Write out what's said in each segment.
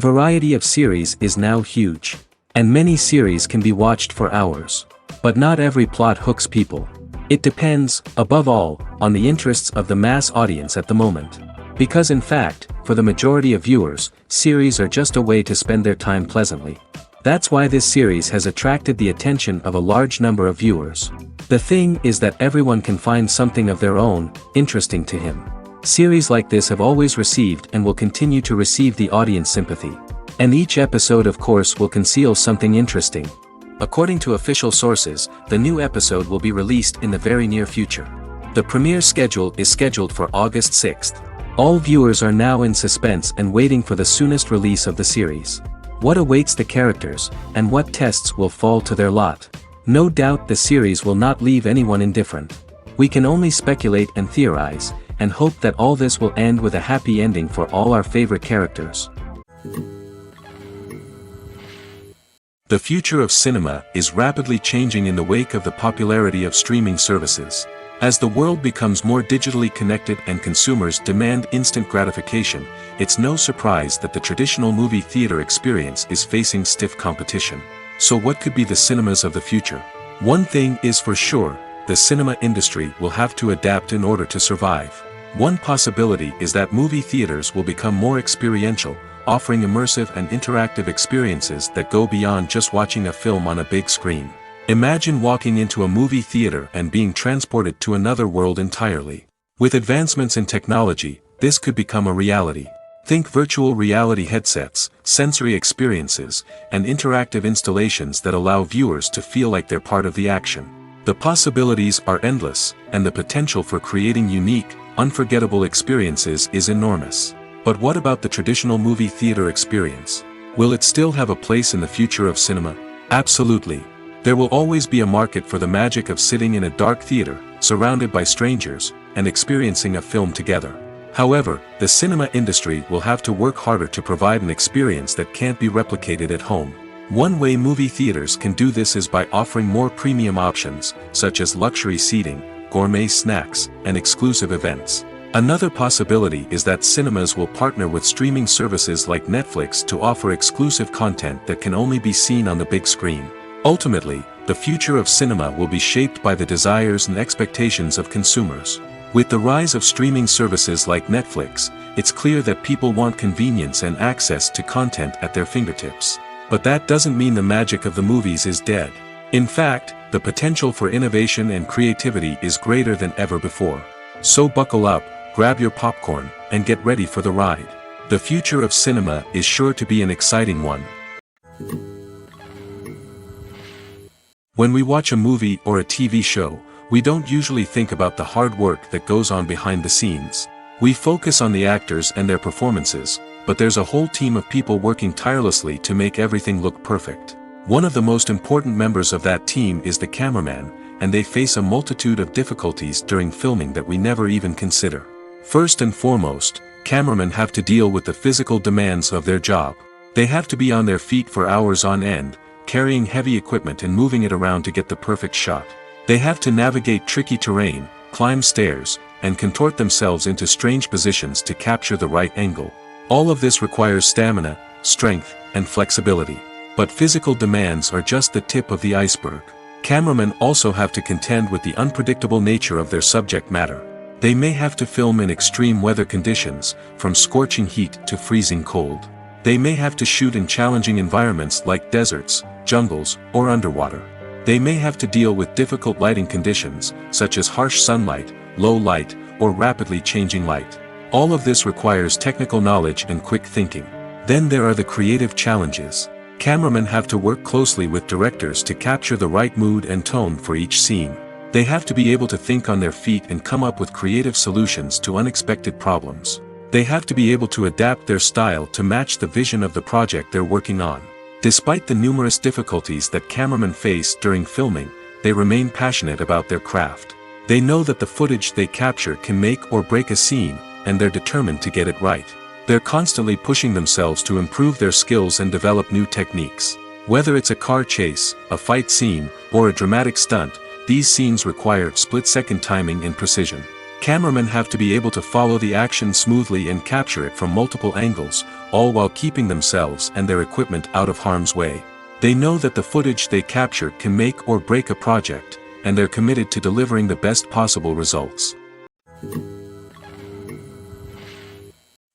variety of series is now huge. And many series can be watched for hours. But not every plot hooks people. It depends, above all, on the interests of the mass audience at the moment. Because in fact, for the majority of viewers, series are just a way to spend their time pleasantly. That's why this series has attracted the attention of a large number of viewers. The thing is that everyone can find something of their own, interesting to him. Series like this have always received and will continue to receive the audience sympathy. And each episode of course will conceal something interesting. According to official sources, the new episode will be released in the very near future. The premiere schedule is scheduled for August 6th. All viewers are now in suspense and waiting for the soonest release of the series. What awaits the characters, and what tests will fall to their lot? No doubt the series will not leave anyone indifferent. We can only speculate and theorize, and hope that all this will end with a happy ending for all our favorite characters. The future of cinema is rapidly changing in the wake of the popularity of streaming services. As the world becomes more digitally connected and consumers demand instant gratification, it's no surprise that the traditional movie theater experience is facing stiff competition. So what could be the cinemas of the future? One thing is for sure, the cinema industry will have to adapt in order to survive. One possibility is that movie theaters will become more experiential, offering immersive and interactive experiences that go beyond just watching a film on a big screen. Imagine walking into a movie theater and being transported to another world entirely. With advancements in technology, this could become a reality. Think virtual reality headsets, sensory experiences, and interactive installations that allow viewers to feel like they're part of the action. The possibilities are endless, and the potential for creating unique, unforgettable experiences is enormous. But what about the traditional movie theater experience? Will it still have a place in the future of cinema? Absolutely. There will always be a market for the magic of sitting in a dark theater, surrounded by strangers, and experiencing a film together. However, the cinema industry will have to work harder to provide an experience that can't be replicated at home. One way movie theaters can do this is by offering more premium options, such as luxury seating, gourmet snacks, and exclusive events. Another possibility is that cinemas will partner with streaming services like Netflix to offer exclusive content that can only be seen on the big screen. Ultimately, the future of cinema will be shaped by the desires and expectations of consumers. With the rise of streaming services like Netflix, it's clear that people want convenience and access to content at their fingertips. But that doesn't mean the magic of the movies is dead. In fact, the potential for innovation and creativity is greater than ever before. So buckle up, grab your popcorn, and get ready for the ride. The future of cinema is sure to be an exciting one. When we watch a movie or a TV show, we don't usually think about the hard work that goes on behind the scenes. We focus on the actors and their performances, but there's a whole team of people working tirelessly to make everything look perfect. One of the most important members of that team is the cameraman, and they face a multitude of difficulties during filming that we never even consider. First and foremost, cameramen have to deal with the physical demands of their job. They have to be on their feet for hours on end, carrying heavy equipment and moving it around to get the perfect shot. They have to navigate tricky terrain, climb stairs, and contort themselves into strange positions to capture the right angle. All of this requires stamina, strength, and flexibility. But physical demands are just the tip of the iceberg. Cameramen also have to contend with the unpredictable nature of their subject matter. They may have to film in extreme weather conditions, from scorching heat to freezing cold. They may have to shoot in challenging environments like deserts, jungles, or underwater. They may have to deal with difficult lighting conditions, such as harsh sunlight, low light, or rapidly changing light. All of this requires technical knowledge and quick thinking. Then there are the creative challenges. Cameramen have to work closely with directors to capture the right mood and tone for each scene. They have to be able to think on their feet and come up with creative solutions to unexpected problems. They have to be able to adapt their style to match the vision of the project they're working on. Despite the numerous difficulties that cameramen face during filming, they remain passionate about their craft. They know that the footage they capture can make or break a scene, and they're determined to get it right. They're constantly pushing themselves to improve their skills and develop new techniques. Whether it's a car chase, a fight scene, or a dramatic stunt, these scenes require split-second timing and precision. Cameramen have to be able to follow the action smoothly and capture it from multiple angles, all while keeping themselves and their equipment out of harm's way. They know that the footage they capture can make or break a project, and they're committed to delivering the best possible results.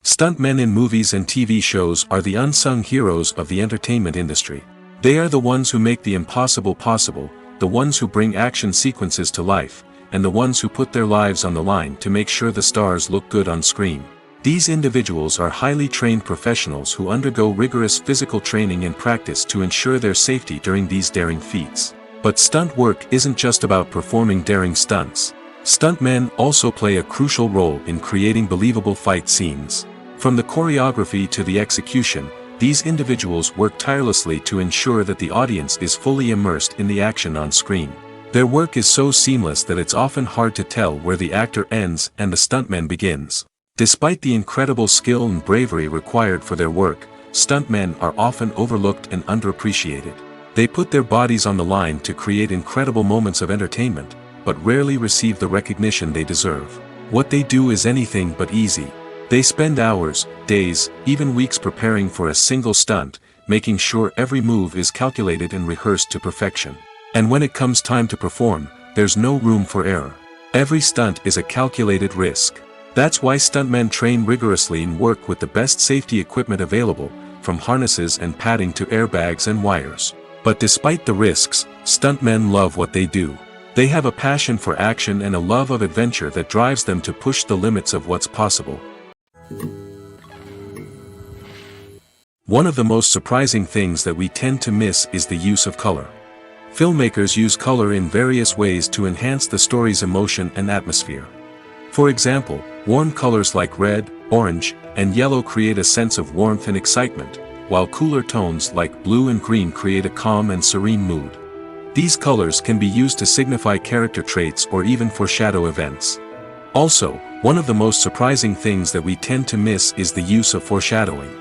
Stuntmen in movies and TV shows are the unsung heroes of the entertainment industry. They are the ones who make the impossible possible, the ones who bring action sequences to life, and the ones who put their lives on the line to make sure the stars look good on screen. These individuals are highly trained professionals who undergo rigorous physical training and practice to ensure their safety during these daring feats. But stunt work isn't just about performing daring stunts. Stuntmen also play a crucial role in creating believable fight scenes. From the choreography to the execution, these individuals work tirelessly to ensure that the audience is fully immersed in the action on screen. Their work is so seamless that it's often hard to tell where the actor ends and the stuntman begins. Despite the incredible skill and bravery required for their work, stuntmen are often overlooked and underappreciated. They put their bodies on the line to create incredible moments of entertainment, but rarely receive the recognition they deserve. What they do is anything but easy. They spend hours, days, even weeks preparing for a single stunt, making sure every move is calculated and rehearsed to perfection. And when it comes time to perform, there's no room for error. Every stunt is a calculated risk. That's why stuntmen train rigorously and work with the best safety equipment available, from harnesses and padding to airbags and wires. But despite the risks, stuntmen love what they do. They have a passion for action and a love of adventure that drives them to push the limits of what's possible. One of the most surprising things that we tend to miss is the use of color. Filmmakers use color in various ways to enhance the story's emotion and atmosphere. For example, warm colors like red, orange, and yellow create a sense of warmth and excitement, while cooler tones like blue and green create a calm and serene mood. These colors can be used to signify character traits or even foreshadow events. Also, one of the most surprising things that we tend to miss is the use of foreshadowing.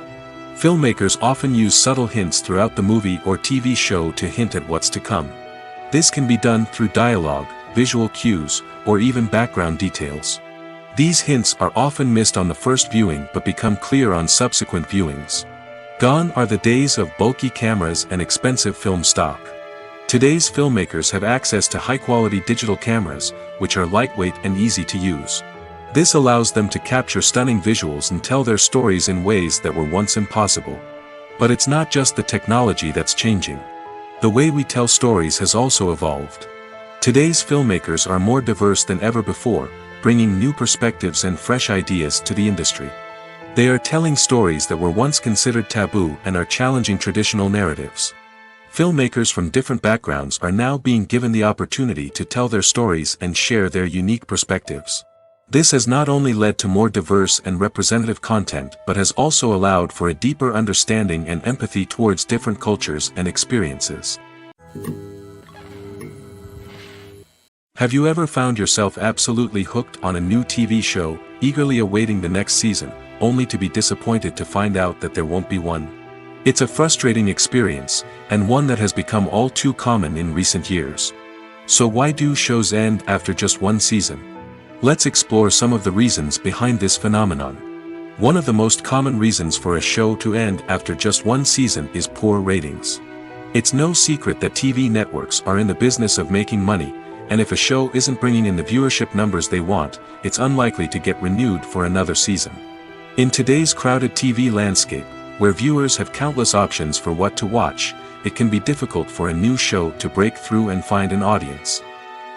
Filmmakers often use subtle hints throughout the movie or TV show to hint at what's to come. This can be done through dialogue, visual cues, or even background details. These hints are often missed on the first viewing but become clear on subsequent viewings. Gone are the days of bulky cameras and expensive film stock. Today's filmmakers have access to high-quality digital cameras, which are lightweight and easy to use. This allows them to capture stunning visuals and tell their stories in ways that were once impossible. But it's not just the technology that's changing. The way we tell stories has also evolved. Today's filmmakers are more diverse than ever before, bringing new perspectives and fresh ideas to the industry. They are telling stories that were once considered taboo and are challenging traditional narratives. Filmmakers from different backgrounds are now being given the opportunity to tell their stories and share their unique perspectives. This has not only led to more diverse and representative content but has also allowed for a deeper understanding and empathy towards different cultures and experiences. Have you ever found yourself absolutely hooked on a new TV show, eagerly awaiting the next season, only to be disappointed to find out that there won't be one? It's a frustrating experience, and one that has become all too common in recent years. So why do shows end after just one season? Let's explore some of the reasons behind this phenomenon. One of the most common reasons for a show to end after just one season is poor ratings. It's no secret that TV networks are in the business of making money, and if a show isn't bringing in the viewership numbers they want, it's unlikely to get renewed for another season. In today's crowded TV landscape, where viewers have countless options for what to watch, it can be difficult for a new show to break through and find an audience.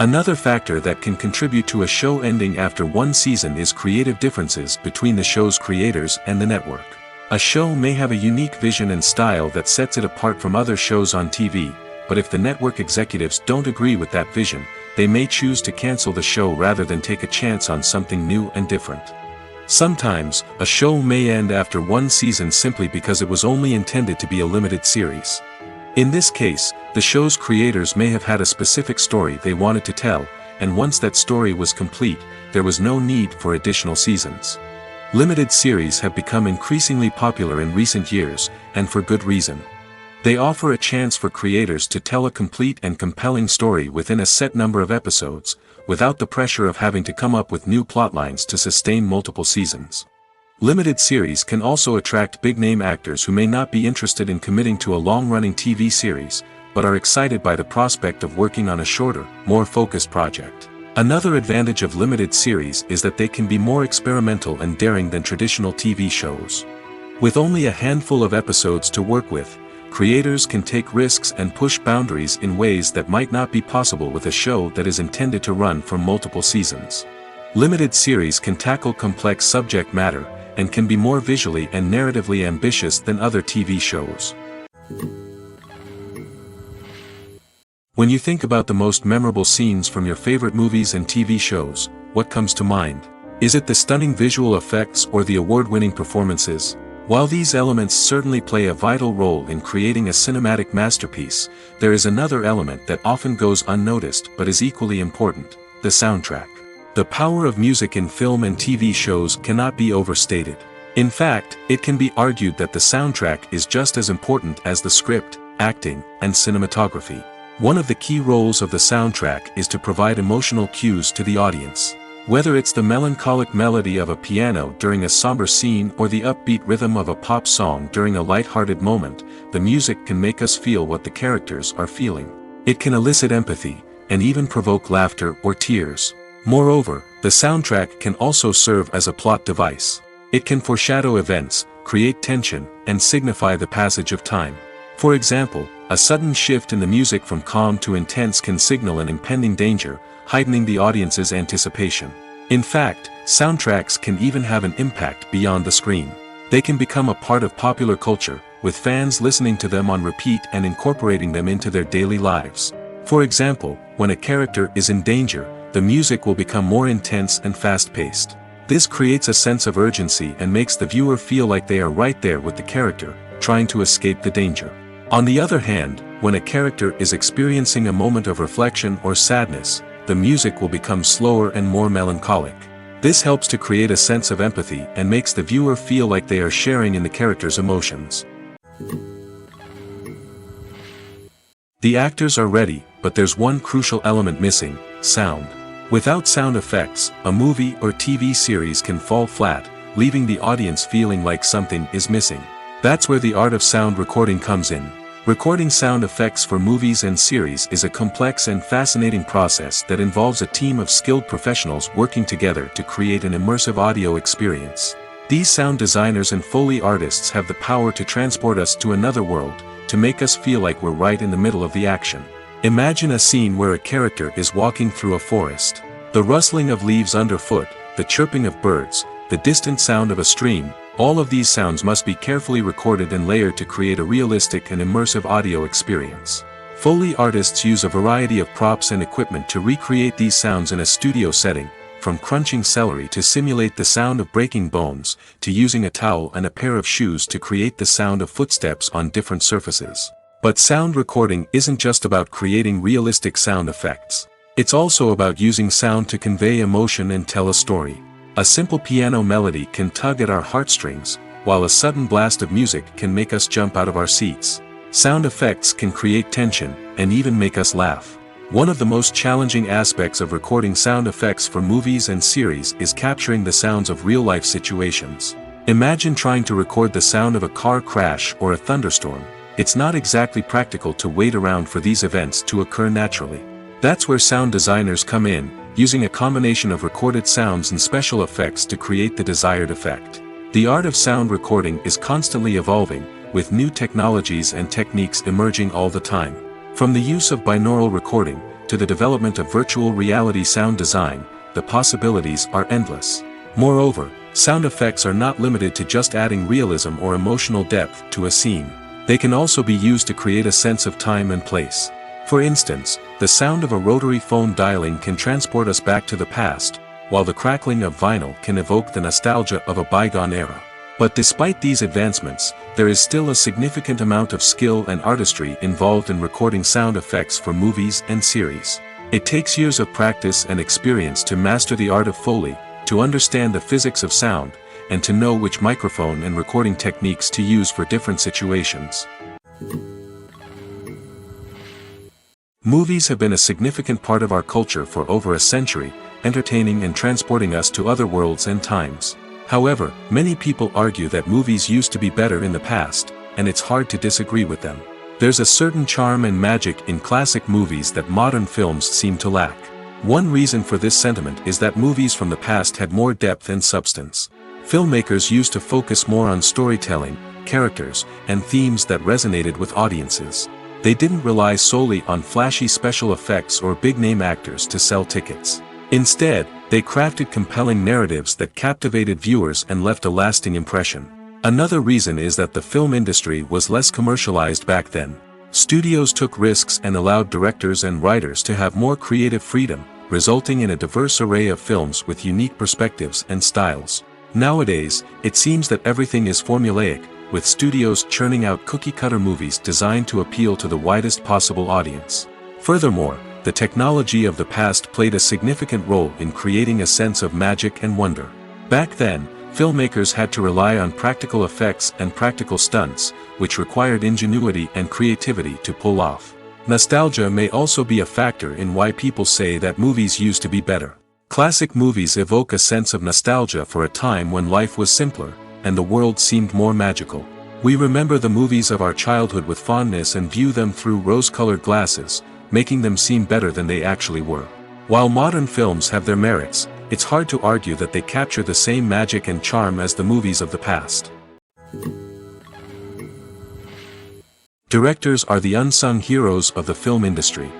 Another factor that can contribute to a show ending after one season is creative differences between the show's creators and the network. A show may have a unique vision and style that sets it apart from other shows on TV, but if the network executives don't agree with that vision, they may choose to cancel the show rather than take a chance on something new and different. Sometimes, a show may end after one season simply because it was only intended to be a limited series. In this case, the show's creators may have had a specific story they wanted to tell, and once that story was complete, there was no need for additional seasons. Limited series have become increasingly popular in recent years, and for good reason. They offer a chance for creators to tell a complete and compelling story within a set number of episodes, without the pressure of having to come up with new plotlines to sustain multiple seasons. Limited series can also attract big-name actors who may not be interested in committing to a long-running TV series, but are excited by the prospect of working on a shorter, more focused project. Another advantage of limited series is that they can be more experimental and daring than traditional TV shows. With only a handful of episodes to work with, creators can take risks and push boundaries in ways that might not be possible with a show that is intended to run for multiple seasons. Limited series can tackle complex subject matter, and can be more visually and narratively ambitious than other TV shows. When you think about the most memorable scenes from your favorite movies and TV shows, what comes to mind? Is it the stunning visual effects or the award-winning performances? While these elements certainly play a vital role in creating a cinematic masterpiece, there is another element that often goes unnoticed but is equally important: the soundtrack. The power of music in film and TV shows cannot be overstated. In fact, it can be argued that the soundtrack is just as important as the script, acting, and cinematography. One of the key roles of the soundtrack is to provide emotional cues to the audience. Whether it's the melancholic melody of a piano during a somber scene or the upbeat rhythm of a pop song during a light-hearted moment, the music can make us feel what the characters are feeling. It can elicit empathy, and even provoke laughter or tears. Moreover, the soundtrack can also serve as a plot device. It can foreshadow events, create tension, and signify the passage of time. For example, a sudden shift in the music from calm to intense can signal an impending danger, heightening the audience's anticipation. In fact, soundtracks can even have an impact beyond the screen. They can become a part of popular culture, with fans listening to them on repeat and incorporating them into their daily lives. For example, when a character is in danger, the music will become more intense and fast-paced. This creates a sense of urgency and makes the viewer feel like they are right there with the character, trying to escape the danger. On the other hand, when a character is experiencing a moment of reflection or sadness, the music will become slower and more melancholic. This helps to create a sense of empathy and makes the viewer feel like they are sharing in the character's emotions. The actors are ready, but there's one crucial element missing: sound. Without sound effects, a movie or TV series can fall flat, leaving the audience feeling like something is missing. That's where the art of sound recording comes in. Recording sound effects for movies and series is a complex and fascinating process that involves a team of skilled professionals working together to create an immersive audio experience. These sound designers and Foley artists have the power to transport us to another world, to make us feel like we're right in the middle of the action. Imagine a scene where a character is walking through a forest. The rustling of leaves underfoot, the chirping of birds, the distant sound of a stream, all of these sounds must be carefully recorded and layered to create a realistic and immersive audio experience. Foley artists use a variety of props and equipment to recreate these sounds in a studio setting, from crunching celery to simulate the sound of breaking bones, to using a towel and a pair of shoes to create the sound of footsteps on different surfaces. But sound recording isn't just about creating realistic sound effects. It's also about using sound to convey emotion and tell a story. A simple piano melody can tug at our heartstrings, while a sudden blast of music can make us jump out of our seats. Sound effects can create tension, and even make us laugh. One of the most challenging aspects of recording sound effects for movies and series is capturing the sounds of real-life situations. Imagine trying to record the sound of a car crash or a thunderstorm. It's not exactly practical to wait around for these events to occur naturally. That's where sound designers come in, using a combination of recorded sounds and special effects to create the desired effect. The art of sound recording is constantly evolving, with new technologies and techniques emerging all the time. From the use of binaural recording, to the development of virtual reality sound design, the possibilities are endless. Moreover, sound effects are not limited to just adding realism or emotional depth to a scene. They can also be used to create a sense of time and place. For instance, the sound of a rotary phone dialing can transport us back to the past, while the crackling of vinyl can evoke the nostalgia of a bygone era. But despite these advancements, there is still a significant amount of skill and artistry involved in recording sound effects for movies and series. It takes years of practice and experience to master the art of Foley, to understand the physics of sound, and to know which microphone and recording techniques to use for different situations. Movies have been a significant part of our culture for over a century, entertaining and transporting us to other worlds and times. However, many people argue that movies used to be better in the past, and it's hard to disagree with them. There's a certain charm and magic in classic movies that modern films seem to lack. One reason for this sentiment is that movies from the past had more depth and substance. Filmmakers used to focus more on storytelling, characters, and themes that resonated with audiences. They didn't rely solely on flashy special effects or big-name actors to sell tickets. Instead, they crafted compelling narratives that captivated viewers and left a lasting impression. Another reason is that the film industry was less commercialized back then. Studios took risks and allowed directors and writers to have more creative freedom, resulting in a diverse array of films with unique perspectives and styles. Nowadays, it seems that everything is formulaic, with studios churning out cookie-cutter movies designed to appeal to the widest possible audience. Furthermore, the technology of the past played a significant role in creating a sense of magic and wonder. Back then, filmmakers had to rely on practical effects and practical stunts, which required ingenuity and creativity to pull off. Nostalgia may also be a factor in why people say that movies used to be better. Classic movies evoke a sense of nostalgia for a time when life was simpler, and the world seemed more magical. We remember the movies of our childhood with fondness and view them through rose-colored glasses, making them seem better than they actually were. While modern films have their merits, it's hard to argue that they capture the same magic and charm as the movies of the past. Directors are the unsung heroes of the film industry.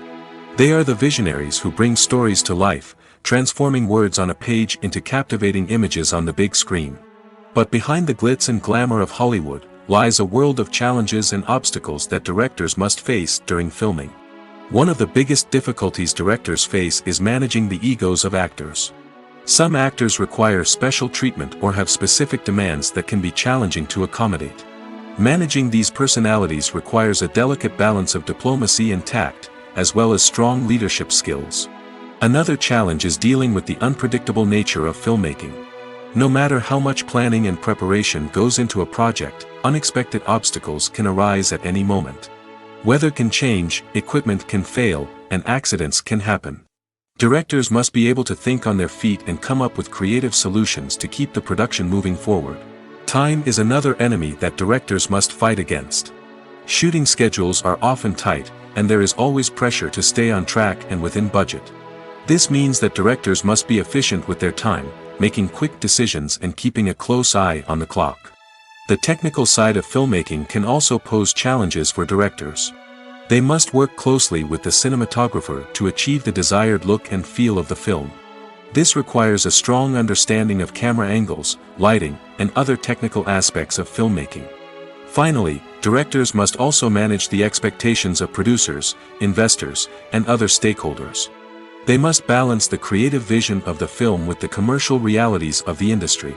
They are the visionaries who bring stories to life, transforming words on a page into captivating images on the big screen. But behind the glitz and glamour of Hollywood, lies a world of challenges and obstacles that directors must face during filming. One of the biggest difficulties directors face is managing the egos of actors. Some actors require special treatment or have specific demands that can be challenging to accommodate. Managing these personalities requires a delicate balance of diplomacy and tact, as well as strong leadership skills. Another challenge is dealing with the unpredictable nature of filmmaking. No matter how much planning and preparation goes into a project, unexpected obstacles can arise at any moment. Weather can change, equipment can fail, and accidents can happen. Directors must be able to think on their feet and come up with creative solutions to keep the production moving forward. Time is another enemy that directors must fight against. Shooting schedules are often tight, and there is always pressure to stay on track and within budget. This means that directors must be efficient with their time, making quick decisions and keeping a close eye on the clock. The technical side of filmmaking can also pose challenges for directors. They must work closely with the cinematographer to achieve the desired look and feel of the film. This requires a strong understanding of camera angles, lighting, and other technical aspects of filmmaking. Finally, directors must also manage the expectations of producers, investors, and other stakeholders. They must balance the creative vision of the film with the commercial realities of the industry.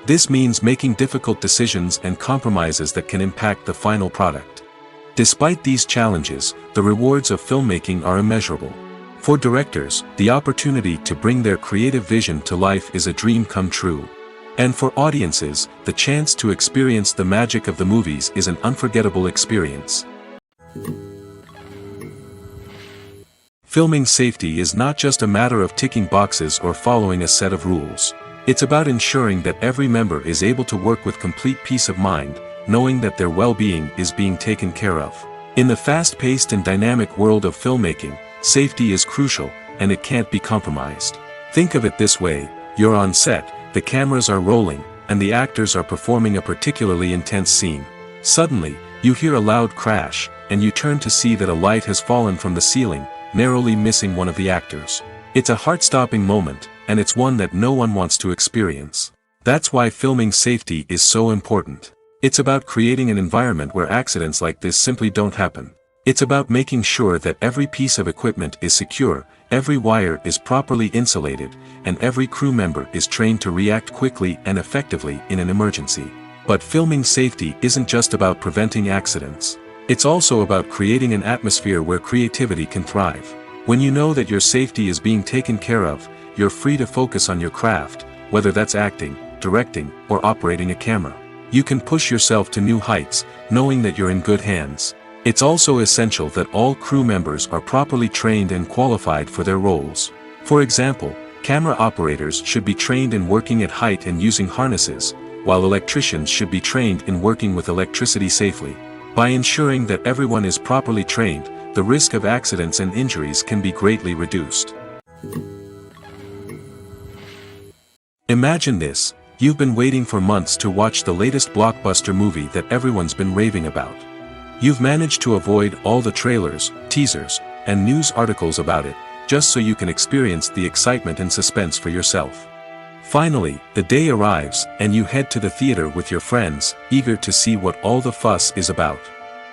This means making difficult decisions and compromises that can impact the final product. Despite these challenges, the rewards of filmmaking are immeasurable. For directors, the opportunity to bring their creative vision to life is a dream come true. And for audiences, the chance to experience the magic of the movies is an unforgettable experience. Filming safety is not just a matter of ticking boxes or following a set of rules. It's about ensuring that every member is able to work with complete peace of mind, knowing that their well-being is being taken care of. In the fast-paced and dynamic world of filmmaking, safety is crucial, and it can't be compromised. Think of it this way: you're on set, the cameras are rolling, and the actors are performing a particularly intense scene. Suddenly, you hear a loud crash, and you turn to see that a light has fallen from the ceiling, narrowly missing one of the actors. It's a heart-stopping moment, and it's one that no one wants to experience. That's why filming safety is so important. It's about creating an environment where accidents like this simply don't happen. It's about making sure that every piece of equipment is secure, every wire is properly insulated, and every crew member is trained to react quickly and effectively in an emergency. But filming safety isn't just about preventing accidents. It's also about creating an atmosphere where creativity can thrive. When you know that your safety is being taken care of, you're free to focus on your craft, whether that's acting, directing, or operating a camera. You can push yourself to new heights, knowing that you're in good hands. It's also essential that all crew members are properly trained and qualified for their roles. For example, camera operators should be trained in working at height and using harnesses, while electricians should be trained in working with electricity safely. By ensuring that everyone is properly trained, the risk of accidents and injuries can be greatly reduced. Imagine this: you've been waiting for months to watch the latest blockbuster movie that everyone's been raving about. You've managed to avoid all the trailers, teasers, and news articles about it, just so you can experience the excitement and suspense for yourself. Finally, the day arrives, and you head to the theater with your friends, eager to see what all the fuss is about.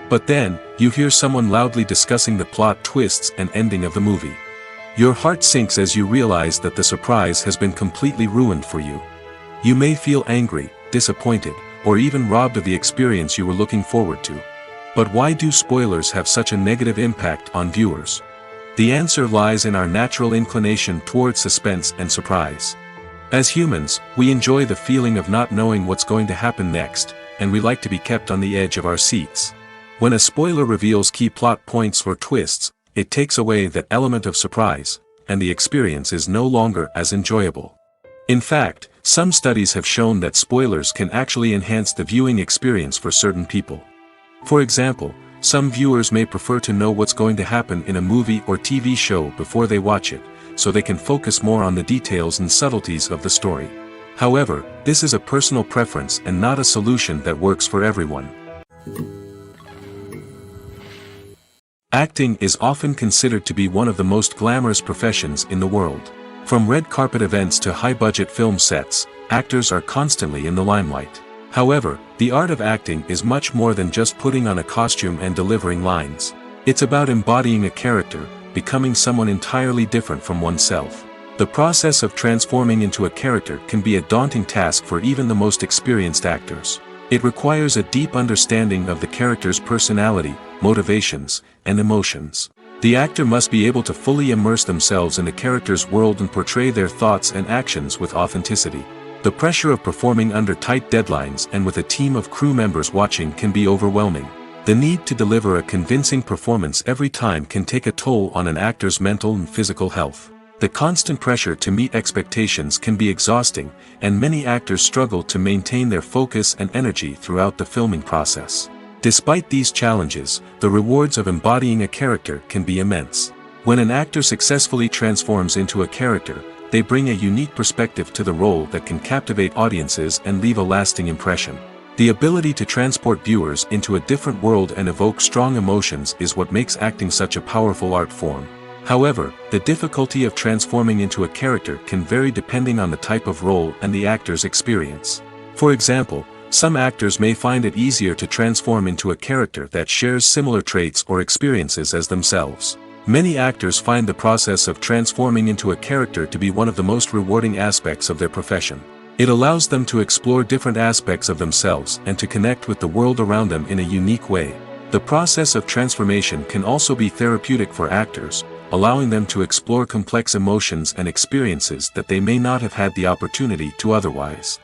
But then, you hear someone loudly discussing the plot twists and ending of the movie. Your heart sinks as you realize that the surprise has been completely ruined for you. You may feel angry, disappointed, or even robbed of the experience you were looking forward to. But why do spoilers have such a negative impact on viewers? The answer lies in our natural inclination toward suspense and surprise. As humans, we enjoy the feeling of not knowing what's going to happen next, and we like to be kept on the edge of our seats. When a spoiler reveals key plot points or twists, it takes away that element of surprise, and the experience is no longer as enjoyable. In fact, some studies have shown that spoilers can actually enhance the viewing experience for certain people. For example, some viewers may prefer to know what's going to happen in a movie or TV show before they watch it, so they can focus more on the details and subtleties of the story. However, this is a personal preference and not a solution that works for everyone. Acting is often considered to be one of the most glamorous professions in the world. From red carpet events to high-budget film sets, actors are constantly in the limelight. However, the art of acting is much more than just putting on a costume and delivering lines. It's about embodying a character, becoming someone entirely different from oneself. The process of transforming into a character can be a daunting task for even the most experienced actors. It requires a deep understanding of the character's personality, motivations, and emotions. The actor must be able to fully immerse themselves in the character's world and portray their thoughts and actions with authenticity. The pressure of performing under tight deadlines and with a team of crew members watching can be overwhelming. The need to deliver a convincing performance every time can take a toll on an actor's mental and physical health. The constant pressure to meet expectations can be exhausting, and many actors struggle to maintain their focus and energy throughout the filming process. Despite these challenges, the rewards of embodying a character can be immense. When an actor successfully transforms into a character, they bring a unique perspective to the role that can captivate audiences and leave a lasting impression. The ability to transport viewers into a different world and evoke strong emotions is what makes acting such a powerful art form. However, the difficulty of transforming into a character can vary depending on the type of role and the actor's experience. For example, some actors may find it easier to transform into a character that shares similar traits or experiences as themselves. Many actors find the process of transforming into a character to be one of the most rewarding aspects of their profession. It allows them to explore different aspects of themselves and to connect with the world around them in a unique way. The process of transformation can also be therapeutic for actors, allowing them to explore complex emotions and experiences that they may not have had the opportunity to otherwise.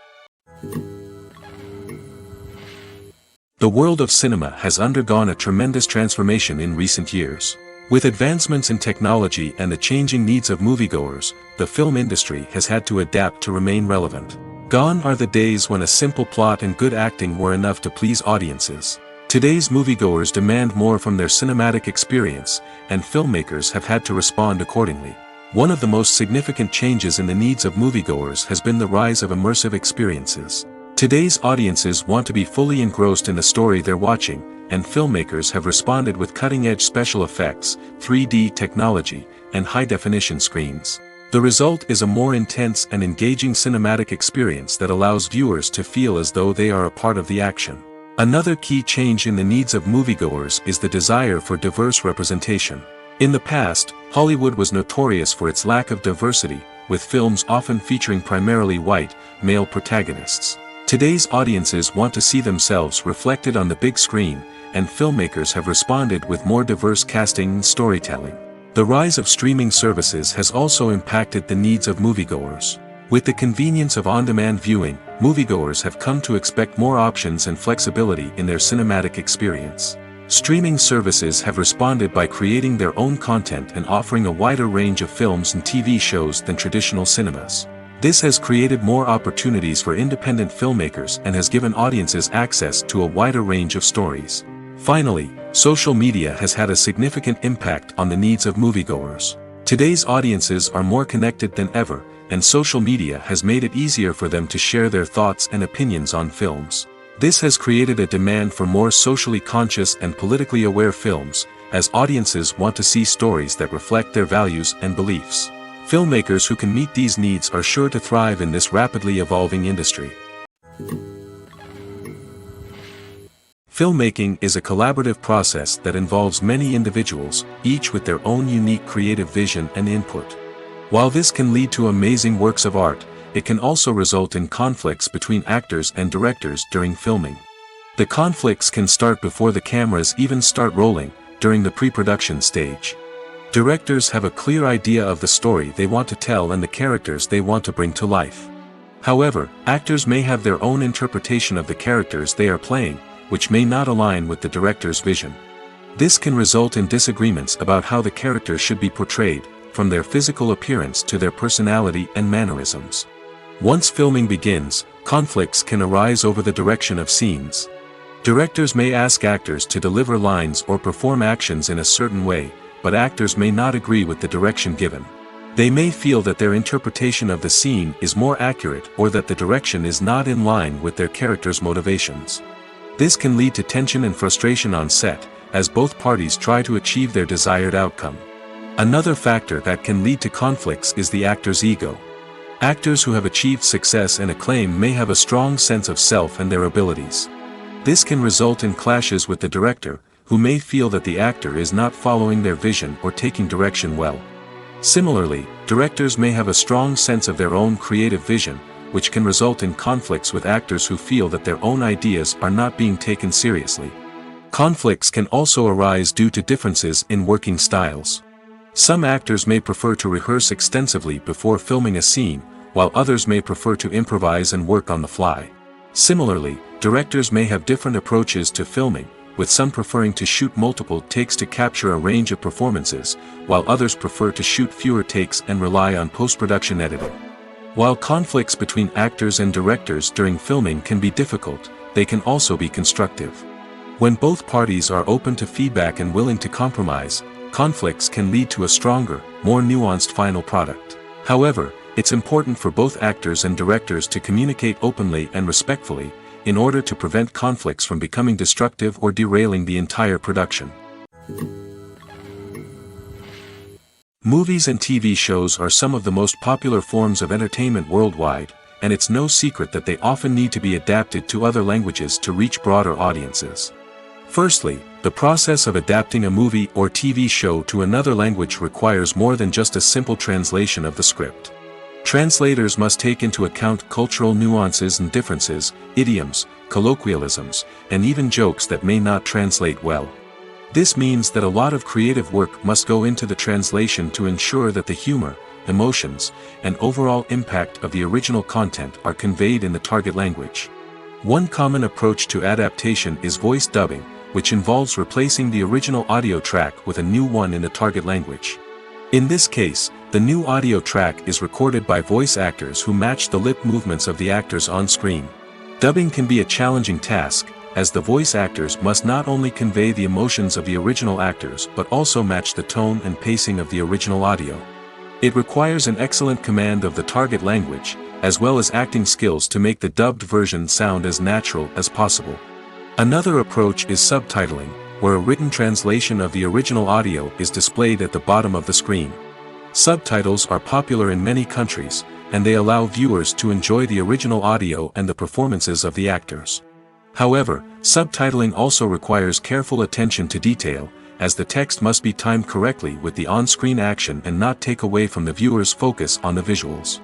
The world of cinema has undergone a tremendous transformation in recent years. With advancements in technology and the changing needs of moviegoers, the film industry has had to adapt to remain relevant. Gone are the days when a simple plot and good acting were enough to please audiences. Today's moviegoers demand more from their cinematic experience, and filmmakers have had to respond accordingly. One of the most significant changes in the needs of moviegoers has been the rise of immersive experiences. Today's audiences want to be fully engrossed in the story they're watching, and filmmakers have responded with cutting-edge special effects, 3D technology, and high-definition screens. The result is a more intense and engaging cinematic experience that allows viewers to feel as though they are a part of the action. Another key change in the needs of moviegoers is the desire for diverse representation. In the past, Hollywood was notorious for its lack of diversity, with films often featuring primarily white, male protagonists. Today's audiences want to see themselves reflected on the big screen, and filmmakers have responded with more diverse casting and storytelling. The rise of streaming services has also impacted the needs of moviegoers. With the convenience of on-demand viewing, moviegoers have come to expect more options and flexibility in their cinematic experience. Streaming services have responded by creating their own content and offering a wider range of films and TV shows than traditional cinemas. This has created more opportunities for independent filmmakers and has given audiences access to a wider range of stories. Finally, social media has had a significant impact on the needs of moviegoers. Today's audiences are more connected than ever, and social media has made it easier for them to share their thoughts and opinions on films. This has created a demand for more socially conscious and politically aware films, as audiences want to see stories that reflect their values and beliefs. Filmmakers who can meet these needs are sure to thrive in this rapidly evolving industry. Filmmaking is a collaborative process that involves many individuals, each with their own unique creative vision and input. While this can lead to amazing works of art, it can also result in conflicts between actors and directors during filming. The conflicts can start before the cameras even start rolling, during the pre-production stage. Directors have a clear idea of the story they want to tell and the characters they want to bring to life. However, actors may have their own interpretation of the characters they are playing, which may not align with the director's vision. This can result in disagreements about how the characters should be portrayed, from their physical appearance to their personality and mannerisms. Once filming begins, conflicts can arise over the direction of scenes. Directors may ask actors to deliver lines or perform actions in a certain way, but actors may not agree with the direction given. They may feel that their interpretation of the scene is more accurate or that the direction is not in line with their character's motivations. This can lead to tension and frustration on set, as both parties try to achieve their desired outcome. Another factor that can lead to conflicts is the actor's ego. Actors who have achieved success and acclaim may have a strong sense of self and their abilities. This can result in clashes with the director, who may feel that the actor is not following their vision or taking direction well. Similarly, directors may have a strong sense of their own creative vision, which can result in conflicts with actors who feel that their own ideas are not being taken seriously. Conflicts can also arise due to differences in working styles. Some actors may prefer to rehearse extensively before filming a scene, while others may prefer to improvise and work on the fly. Similarly, directors may have different approaches to filming, with some preferring to shoot multiple takes to capture a range of performances, while others prefer to shoot fewer takes and rely on post-production editing. While conflicts between actors and directors during filming can be difficult, they can also be constructive. When both parties are open to feedback and willing to compromise, conflicts can lead to a stronger, more nuanced final product. However, it's important for both actors and directors to communicate openly and respectfully, in order to prevent conflicts from becoming destructive or derailing the entire production. Movies and TV shows are some of the most popular forms of entertainment worldwide, and it's no secret that they often need to be adapted to other languages to reach broader audiences. Firstly, the process of adapting a movie or TV show to another language requires more than just a simple translation of the script. Translators must take into account cultural nuances and differences, idioms, colloquialisms, and even jokes that may not translate well. This means that a lot of creative work must go into the translation to ensure that the humor, emotions, and overall impact of the original content are conveyed in the target language. One common approach to adaptation is voice dubbing, which involves replacing the original audio track with a new one in the target language. In this case, the new audio track is recorded by voice actors who match the lip movements of the actors on screen. Dubbing can be a challenging task, as the voice actors must not only convey the emotions of the original actors but also match the tone and pacing of the original audio. It requires an excellent command of the target language, as well as acting skills to make the dubbed version sound as natural as possible. Another approach is subtitling, where a written translation of the original audio is displayed at the bottom of the screen. Subtitles are popular in many countries, and they allow viewers to enjoy the original audio and the performances of the actors. However, subtitling also requires careful attention to detail, as the text must be timed correctly with the on-screen action and not take away from the viewer's focus on the visuals.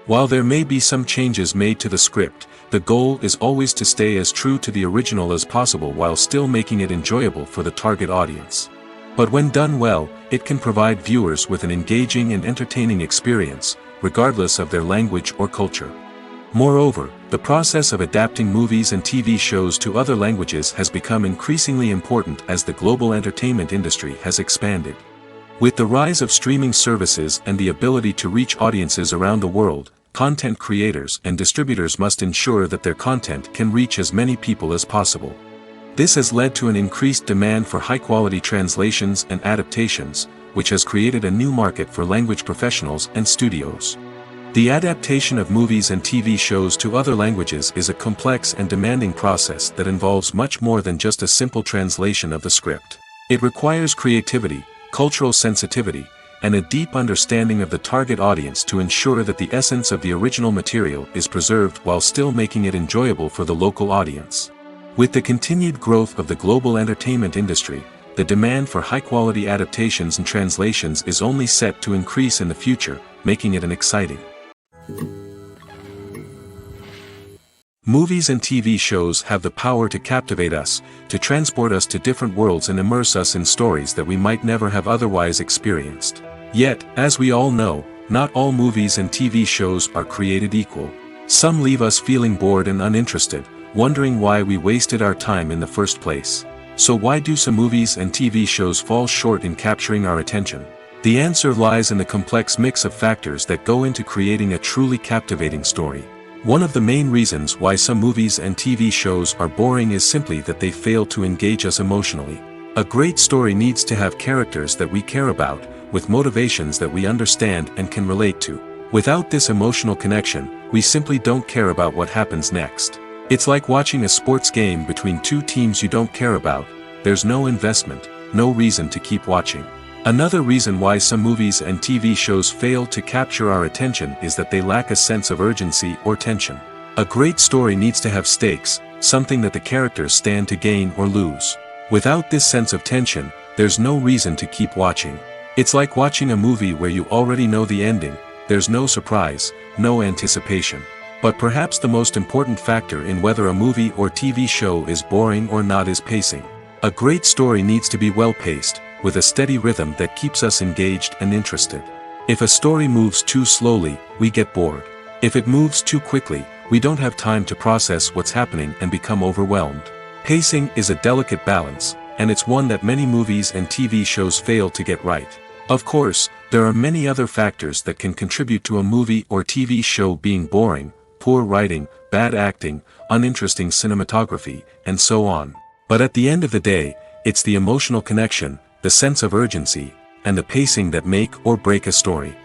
While there may be some changes made to the script, the goal is always to stay as true to the original as possible while still making it enjoyable for the target audience. But when done well, it can provide viewers with an engaging and entertaining experience, regardless of their language or culture. Moreover, the process of adapting movies and TV shows to other languages has become increasingly important as the global entertainment industry has expanded. With the rise of streaming services and the ability to reach audiences around the world, content creators and distributors must ensure that their content can reach as many people as possible. This has led to an increased demand for high-quality translations and adaptations, which has created a new market for language professionals and studios. The adaptation of movies and TV shows to other languages is a complex and demanding process that involves much more than just a simple translation of the script. It requires creativity, cultural sensitivity, and a deep understanding of the target audience to ensure that the essence of the original material is preserved while still making it enjoyable for the local audience. With the continued growth of the global entertainment industry, the demand for high-quality adaptations and translations is only set to increase in the future, making it an exciting. Movies and TV shows have the power to captivate us, to transport us to different worlds and immerse us in stories that we might never have otherwise experienced. Yet, as we all know, not all movies and TV shows are created equal. Some leave us feeling bored and uninterested, wondering why we wasted our time in the first place. So why do some movies and TV shows fall short in capturing our attention? The answer lies in the complex mix of factors that go into creating a truly captivating story. One of the main reasons why some movies and TV shows are boring is simply that they fail to engage us emotionally. A great story needs to have characters that we care about, with motivations that we understand and can relate to. Without this emotional connection, we simply don't care about what happens next. It's like watching a sports game between two teams you don't care about. There's no investment, no reason to keep watching. Another reason why some movies and TV shows fail to capture our attention is that they lack a sense of urgency or tension. A great story needs to have stakes, something that the characters stand to gain or lose. Without this sense of tension, there's no reason to keep watching. It's like watching a movie where you already know the ending, there's no surprise, no anticipation. But perhaps the most important factor in whether a movie or TV show is boring or not is pacing. A great story needs to be well-paced, with a steady rhythm that keeps us engaged and interested. If a story moves too slowly, we get bored. If it moves too quickly, we don't have time to process what's happening and become overwhelmed. Pacing is a delicate balance, and it's one that many movies and TV shows fail to get right. Of course, there are many other factors that can contribute to a movie or TV show being boring: poor writing, bad acting, uninteresting cinematography, and so on. But at the end of the day, it's the emotional connection, the sense of urgency, and the pacing that make or break a story.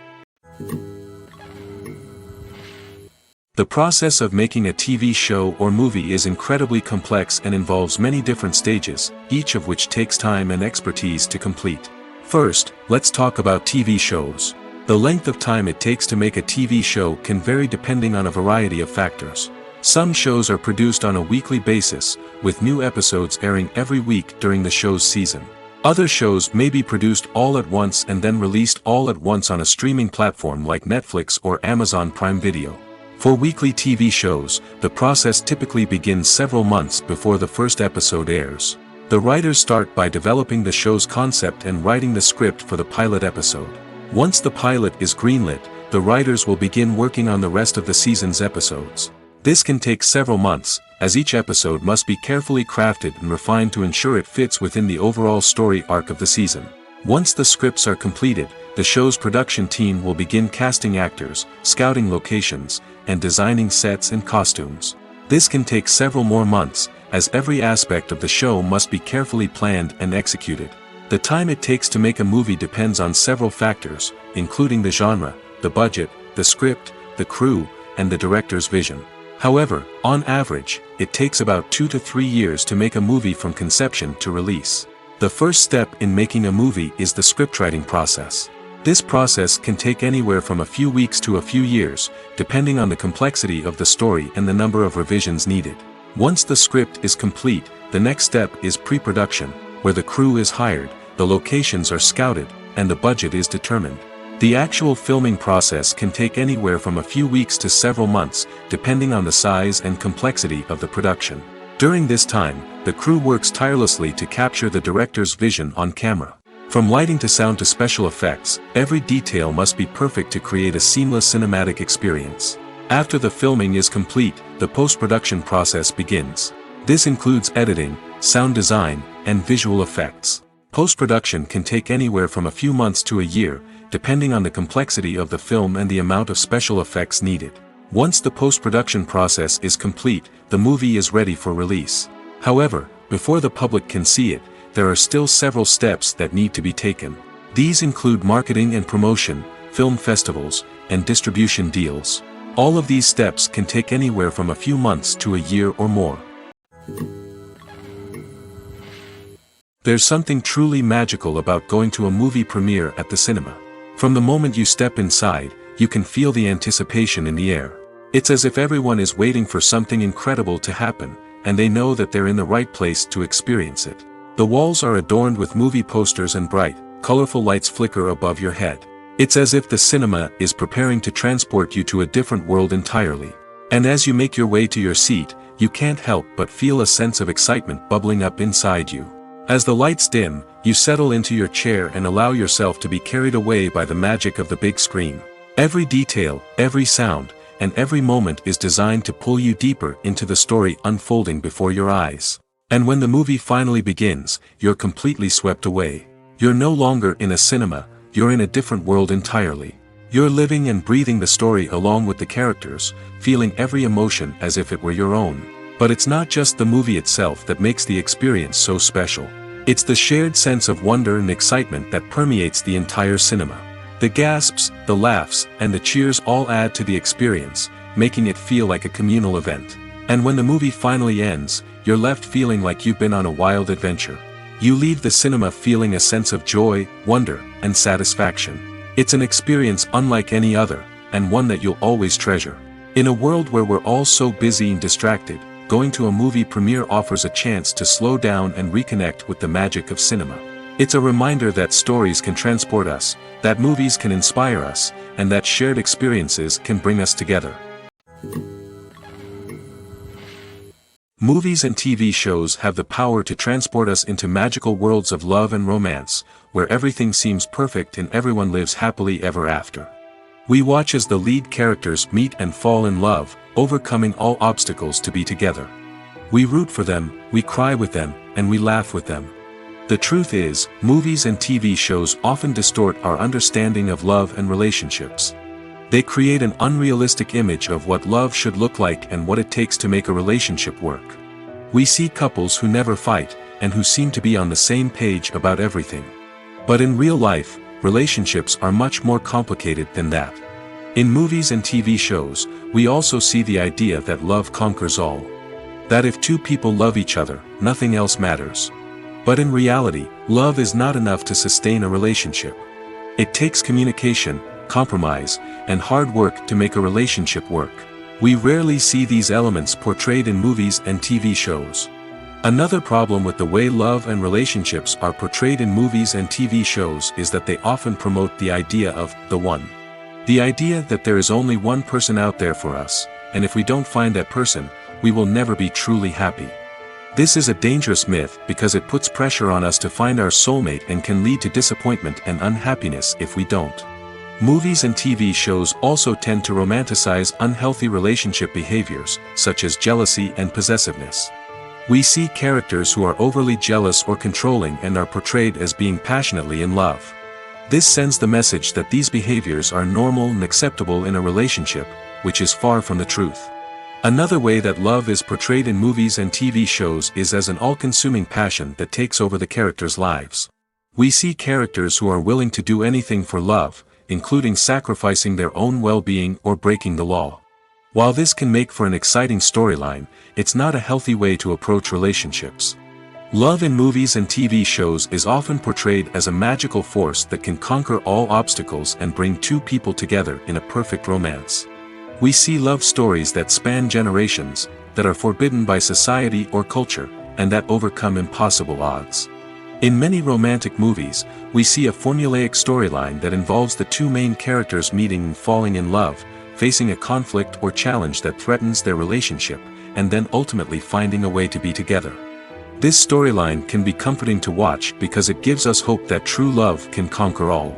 The process of making a TV show or movie is incredibly complex and involves many different stages, each of which takes time and expertise to complete. First, let's talk about TV shows. The length of time it takes to make a TV show can vary depending on a variety of factors. Some shows are produced on a weekly basis, with new episodes airing every week during the show's season. Other shows may be produced all at once and then released all at once on a streaming platform like Netflix or Amazon Prime Video. For weekly TV shows, the process typically begins several months before the first episode airs. The writers start by developing the show's concept and writing the script for the pilot episode. Once the pilot is greenlit, the writers will begin working on the rest of the season's episodes. This can take several months, as each episode must be carefully crafted and refined to ensure it fits within the overall story arc of the season. Once the scripts are completed, the show's production team will begin casting actors, scouting locations, and designing sets and costumes. This can take several more months, as every aspect of the show must be carefully planned and executed. The time it takes to make a movie depends on several factors, including the genre, the budget, the script, the crew, and the director's vision. However, on average, it takes about 2 to 3 years to make a movie from conception to release. The first step in making a movie is the scriptwriting process. This process can take anywhere from a few weeks to a few years, depending on the complexity of the story and the number of revisions needed. Once the script is complete, the next step is pre-production, where the crew is hired, the locations are scouted, and the budget is determined. The actual filming process can take anywhere from a few weeks to several months, depending on the size and complexity of the production. During this time, the crew works tirelessly to capture the director's vision on camera. From lighting to sound to special effects, every detail must be perfect to create a seamless cinematic experience. After the filming is complete, the post-production process begins. This includes editing, sound design, and visual effects. Post-production can take anywhere from a few months to a year, depending on the complexity of the film and the amount of special effects needed. Once the post-production process is complete, the movie is ready for release. However, before the public can see it, there are still several steps that need to be taken. These include marketing and promotion, film festivals, and distribution deals. All of these steps can take anywhere from a few months to a year or more. There's something truly magical about going to a movie premiere at the cinema. From the moment you step inside, you can feel the anticipation in the air. It's as if everyone is waiting for something incredible to happen, and they know that they're in the right place to experience it. The walls are adorned with movie posters and bright, colorful lights flicker above your head. It's as if the cinema is preparing to transport you to a different world entirely. And as you make your way to your seat, you can't help but feel a sense of excitement bubbling up inside you. As the lights dim, you settle into your chair and allow yourself to be carried away by the magic of the big screen. Every detail, every sound, and every moment is designed to pull you deeper into the story unfolding before your eyes. And when the movie finally begins, you're completely swept away. You're no longer in a cinema, you're in a different world entirely. You're living and breathing the story along with the characters, feeling every emotion as if it were your own. But it's not just the movie itself that makes the experience so special. It's the shared sense of wonder and excitement that permeates the entire cinema. The gasps, the laughs, and the cheers all add to the experience, making it feel like a communal event. And when the movie finally ends, you're left feeling like you've been on a wild adventure. You leave the cinema feeling a sense of joy, wonder, and satisfaction. It's an experience unlike any other, and one that you'll always treasure. In a world where we're all so busy and distracted, going to a movie premiere offers a chance to slow down and reconnect with the magic of cinema. It's a reminder that stories can transport us, that movies can inspire us, and that shared experiences can bring us together. Movies and TV shows have the power to transport us into magical worlds of love and romance, where everything seems perfect and everyone lives happily ever after. We watch as the lead characters meet and fall in love, overcoming all obstacles to be together. We root for them, we cry with them, and we laugh with them. The truth is, movies and TV shows often distort our understanding of love and relationships. They create an unrealistic image of what love should look like and what it takes to make a relationship work. We see couples who never fight, and who seem to be on the same page about everything. But in real life, relationships are much more complicated than that. In movies and TV shows, we also see the idea that love conquers all. That if two people love each other, nothing else matters. But in reality, love is not enough to sustain a relationship. It takes communication, compromise, and hard work to make a relationship work. We rarely see these elements portrayed in movies and TV shows. Another problem with the way love and relationships are portrayed in movies and TV shows is that they often promote the idea of the one. The idea that there is only one person out there for us, and if we don't find that person, we will never be truly happy. This is a dangerous myth because it puts pressure on us to find our soulmate and can lead to disappointment and unhappiness if we don't. Movies and TV shows also tend to romanticize unhealthy relationship behaviors, such as jealousy and possessiveness. We see characters who are overly jealous or controlling and are portrayed as being passionately in love. This sends the message that these behaviors are normal and acceptable in a relationship, which is far from the truth. Another way that love is portrayed in movies and TV shows is as an all-consuming passion that takes over the characters' lives. We see characters who are willing to do anything for love, including sacrificing their own well-being or breaking the law. While this can make for an exciting storyline, it's not a healthy way to approach relationships. Love in movies and TV shows is often portrayed as a magical force that can conquer all obstacles and bring two people together in a perfect romance. We see love stories that span generations, that are forbidden by society or culture, and that overcome impossible odds. In many romantic movies, we see a formulaic storyline that involves the two main characters meeting and falling in love, facing a conflict or challenge that threatens their relationship, and then ultimately finding a way to be together. This storyline can be comforting to watch because it gives us hope that true love can conquer all.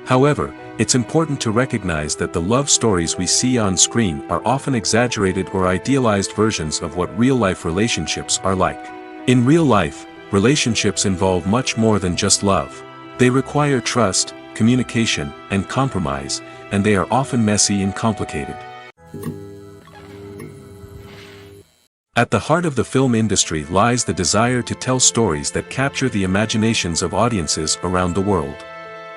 However, It's important to recognize that the love stories we see on screen are often exaggerated or idealized versions of what real-life relationships are like. In real life, relationships involve much more than just love. They require trust, communication, and compromise, and they are often messy and complicated. At the heart of the film industry lies the desire to tell stories that capture the imaginations of audiences around the world.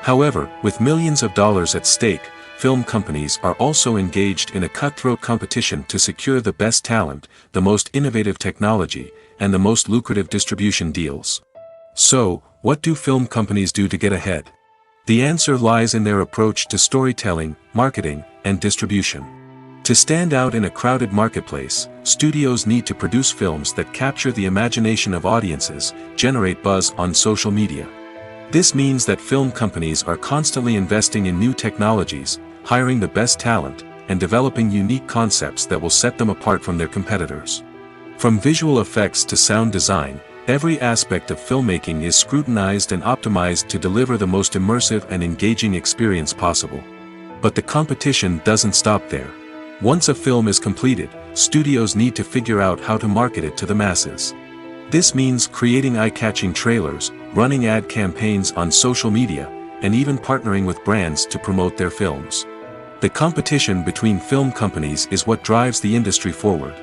However, with millions of dollars at stake, film companies are also engaged in a cutthroat competition to secure the best talent, the most innovative technology, and the most lucrative distribution deals. So, what do film companies do to get ahead? The answer lies in their approach to storytelling, marketing, and distribution. To stand out in a crowded marketplace, studios need to produce films that capture the imagination of audiences, generate buzz on social media. This means that film companies are constantly investing in new technologies, hiring the best talent, and developing unique concepts that will set them apart from their competitors. From visual effects to sound design, every aspect of filmmaking is scrutinized and optimized to deliver the most immersive and engaging experience possible. But the competition doesn't stop there. Once a film is completed, studios need to figure out how to market it to the masses. This means creating eye-catching trailers, running ad campaigns on social media, and even partnering with brands to promote their films. The competition between film companies is what drives the industry forward.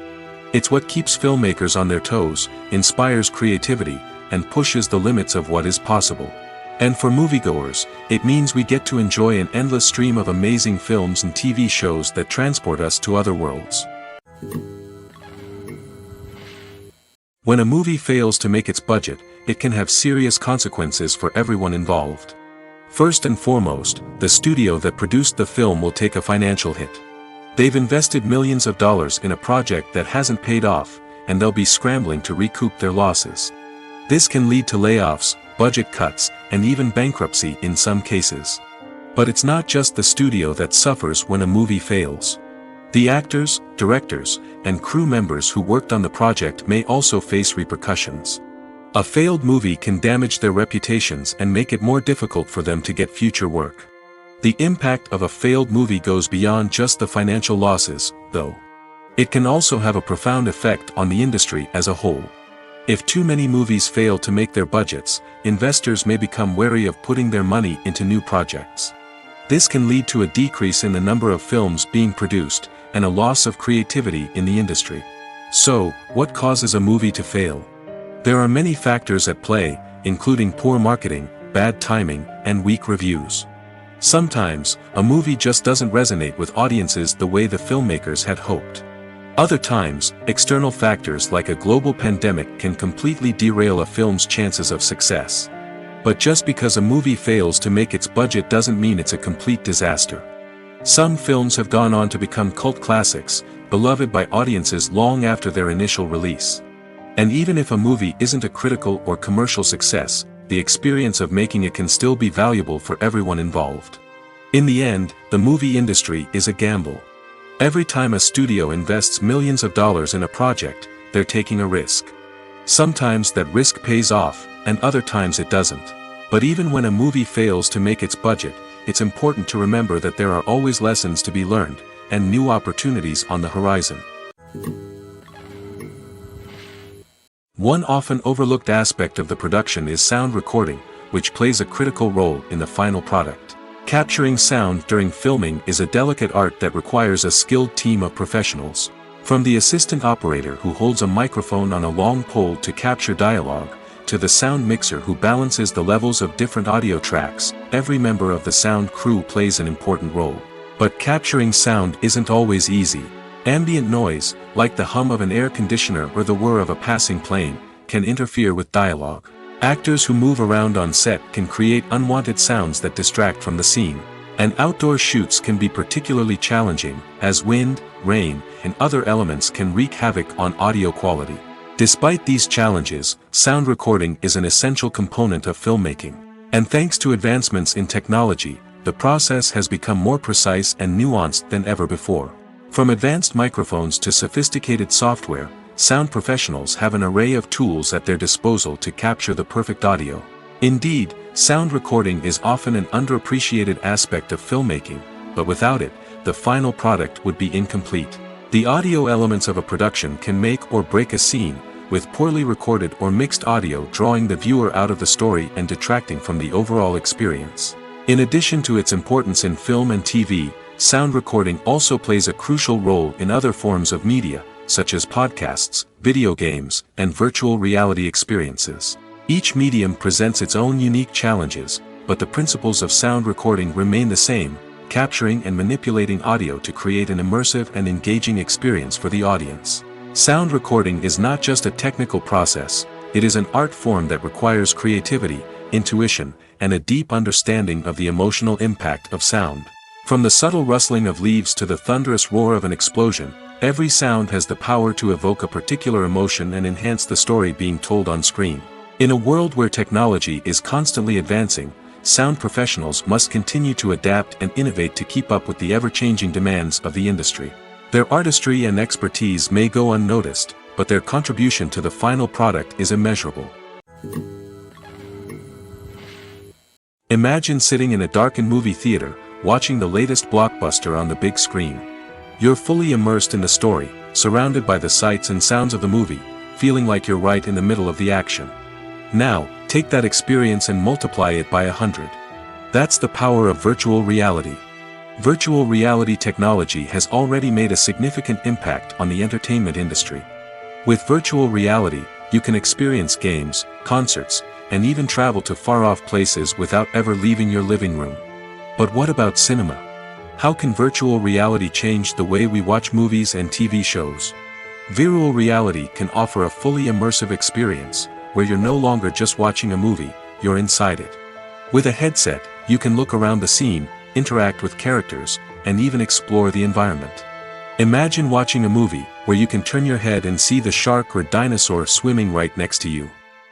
It's what keeps filmmakers on their toes, inspires creativity, and pushes the limits of what is possible. And for moviegoers, it means we get to enjoy an endless stream of amazing films and TV shows that transport us to other worlds. When a movie fails to make its budget, it can have serious consequences for everyone involved. First and foremost, the studio that produced the film will take a financial hit. They've invested millions of dollars in a project that hasn't paid off, and they'll be scrambling to recoup their losses. This can lead to layoffs, budget cuts, and even bankruptcy in some cases. But it's not just the studio that suffers when a movie fails. The actors, directors, and crew members who worked on the project may also face repercussions. A failed movie can damage their reputations and make it more difficult for them to get future work. The impact of a failed movie goes beyond just the financial losses, though. It can also have a profound effect on the industry as a whole. If too many movies fail to make their budgets, investors may become wary of putting their money into new projects. This can lead to a decrease in the number of films being produced, and a loss of creativity in the industry. So, what causes a movie to fail? There are many factors at play, including poor marketing, bad timing, and weak reviews. Sometimes, a movie just doesn't resonate with audiences the way the filmmakers had hoped. Other times, external factors like a global pandemic can completely derail a film's chances of success. But just because a movie fails to make its budget doesn't mean it's a complete disaster. Some films have gone on to become cult classics, beloved by audiences long after their initial release. And even if a movie isn't a critical or commercial success, the experience of making it can still be valuable for everyone involved. In the end, the movie industry is a gamble. Every time a studio invests millions of dollars in a project, they're taking a risk. Sometimes that risk pays off, and other times it doesn't. But even when a movie fails to make its budget, it's important to remember that there are always lessons to be learned, and new opportunities on the horizon. One often overlooked aspect of the production is sound recording, which plays a critical role in the final product. Capturing sound during filming is a delicate art that requires a skilled team of professionals. From the assistant operator who holds a microphone on a long pole to capture dialogue, to the sound mixer who balances the levels of different audio tracks, every member of the sound crew plays an important role. But capturing sound isn't always easy. Ambient noise, like the hum of an air conditioner or the whir of a passing plane, can interfere with dialogue. Actors who move around on set can create unwanted sounds that distract from the scene. And outdoor shoots can be particularly challenging, as wind, rain, and other elements can wreak havoc on audio quality. Despite these challenges, sound recording is an essential component of filmmaking. And thanks to advancements in technology, the process has become more precise and nuanced than ever before. From advanced microphones to sophisticated software, sound professionals have an array of tools at their disposal to capture the perfect audio. Indeed, Sound recording is often an underappreciated aspect of filmmaking, but without it, the final product would be incomplete. The audio elements of a production can make or break a scene, with poorly recorded or mixed audio drawing the viewer out of the story and detracting from the overall experience. In addition to its importance in film and TV, sound recording also plays a crucial role in other forms of media, such as podcasts, video games, and virtual reality experiences. Each medium presents its own unique challenges, but the principles of sound recording remain the same, capturing and manipulating audio to create an immersive and engaging experience for the audience. Sound recording is not just a technical process, it is an art form that requires creativity, intuition, and a deep understanding of the emotional impact of sound. From the subtle rustling of leaves to the thunderous roar of an explosion, every sound has the power to evoke a particular emotion and enhance the story being told on screen. In a world where technology is constantly advancing, sound professionals must continue to adapt and innovate to keep up with the ever-changing demands of the industry. Their artistry and expertise may go unnoticed, but their contribution to the final product is immeasurable. Imagine sitting in a darkened movie theater, watching the latest blockbuster on the big screen. You're fully immersed in the story, surrounded by the sights and sounds of the movie, feeling like you're right in the middle of the action. Now, take that experience and multiply it by 100. That's the power of virtual reality. Virtual reality technology has already made a significant impact on the entertainment industry. With virtual reality, you can experience games, concerts, and even travel to far-off places without ever leaving your living room. But what about cinema? How can virtual reality change the way we watch movies and TV shows? Virtual reality can offer a fully immersive experience, where you're no longer just watching a movie, you're inside it. With a headset, you can look around the scene, interact with characters, and even explore the environment. Imagine watching a movie, where you can turn your head and see the shark or dinosaur swimming right next to you.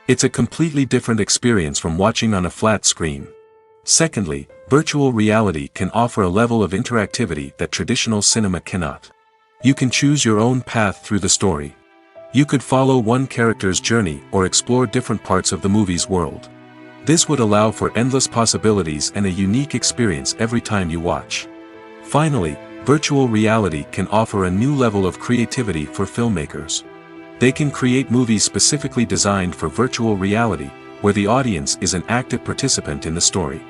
It's a completely different experience from watching on a flat screen. Secondly, virtual reality can offer a level of interactivity that traditional cinema cannot. You can choose your own path through the story. You could follow one character's journey or explore different parts of the movie's world. This would allow for endless possibilities and a unique experience every time you watch. Finally, virtual reality can offer a new level of creativity for filmmakers. They can create movies specifically designed for virtual reality, where the audience is an active participant in the story.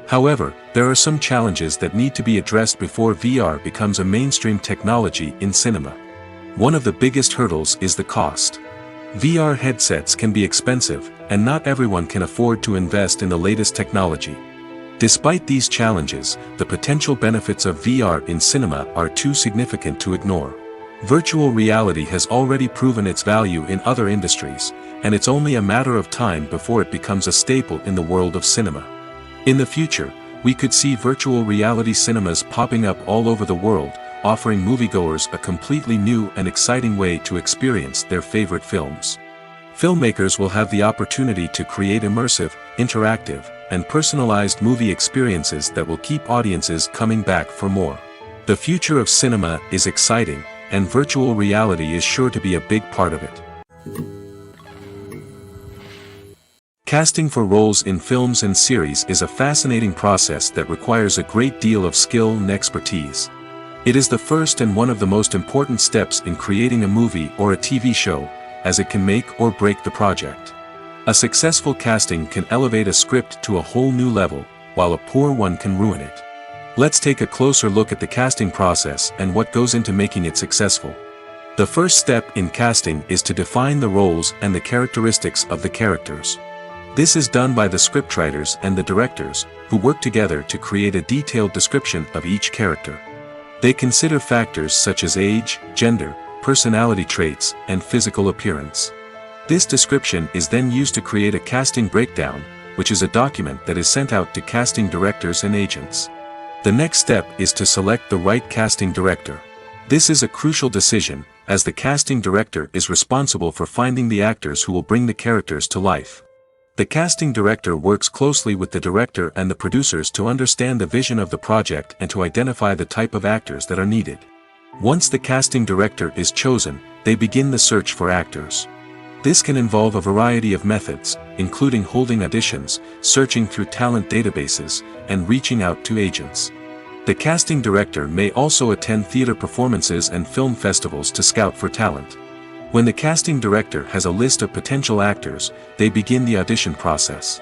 However, there are some challenges that need to be addressed before VR becomes a mainstream technology in cinema. One of the biggest hurdles is the cost. VR headsets can be expensive, and not everyone can afford to invest in the latest technology. Despite these challenges, the potential benefits of VR in cinema are too significant to ignore. Virtual reality has already proven its value in other industries, and it's only a matter of time before it becomes a staple in the world of cinema. In the future, we could see virtual reality cinemas popping up all over the world, offering moviegoers a completely new and exciting way to experience their favorite films. Filmmakers will have the opportunity to create immersive, interactive, and personalized movie experiences that will keep audiences coming back for more. The future of cinema is exciting, and virtual reality is sure to be a big part of it. Casting for roles in films and series is a fascinating process that requires a great deal of skill and expertise. It is the first and one of the most important steps in creating a movie or a TV show, as it can make or break the project. A successful casting can elevate a script to a whole new level, while a poor one can ruin it. Let's take a closer look at the casting process and what goes into making it successful. The first step in casting is to define the roles and the characteristics of the characters. This is done by the scriptwriters and the directors, who work together to create a detailed description of each character. They consider factors such as age, gender, personality traits, and physical appearance. This description is then used to create a casting breakdown, which is a document that is sent out to casting directors and agents. The next step is to select the right casting director. This is a crucial decision, as the casting director is responsible for finding the actors who will bring the characters to life. The casting director works closely with the director and the producers to understand the vision of the project and to identify the type of actors that are needed. Once the casting director is chosen, they begin the search for actors. This can involve a variety of methods, including holding auditions, searching through talent databases, and reaching out to agents. The casting director may also attend theater performances and film festivals to scout for talent. When the casting director has a list of potential actors, they begin the audition process.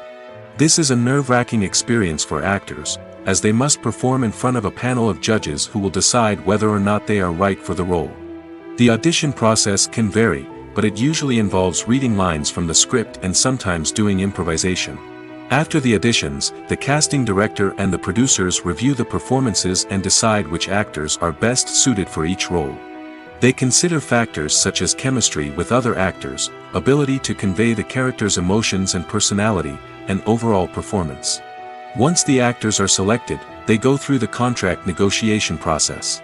This is a nerve-wracking experience for actors, as they must perform in front of a panel of judges who will decide whether or not they are right for the role. The audition process can vary, but it usually involves reading lines from the script and sometimes doing improvisation. After the auditions, the casting director and the producers review the performances and decide which actors are best suited for each role. They consider factors such as chemistry with other actors, ability to convey the character's emotions and personality, and overall performance. Once the actors are selected, they go through the contract negotiation process.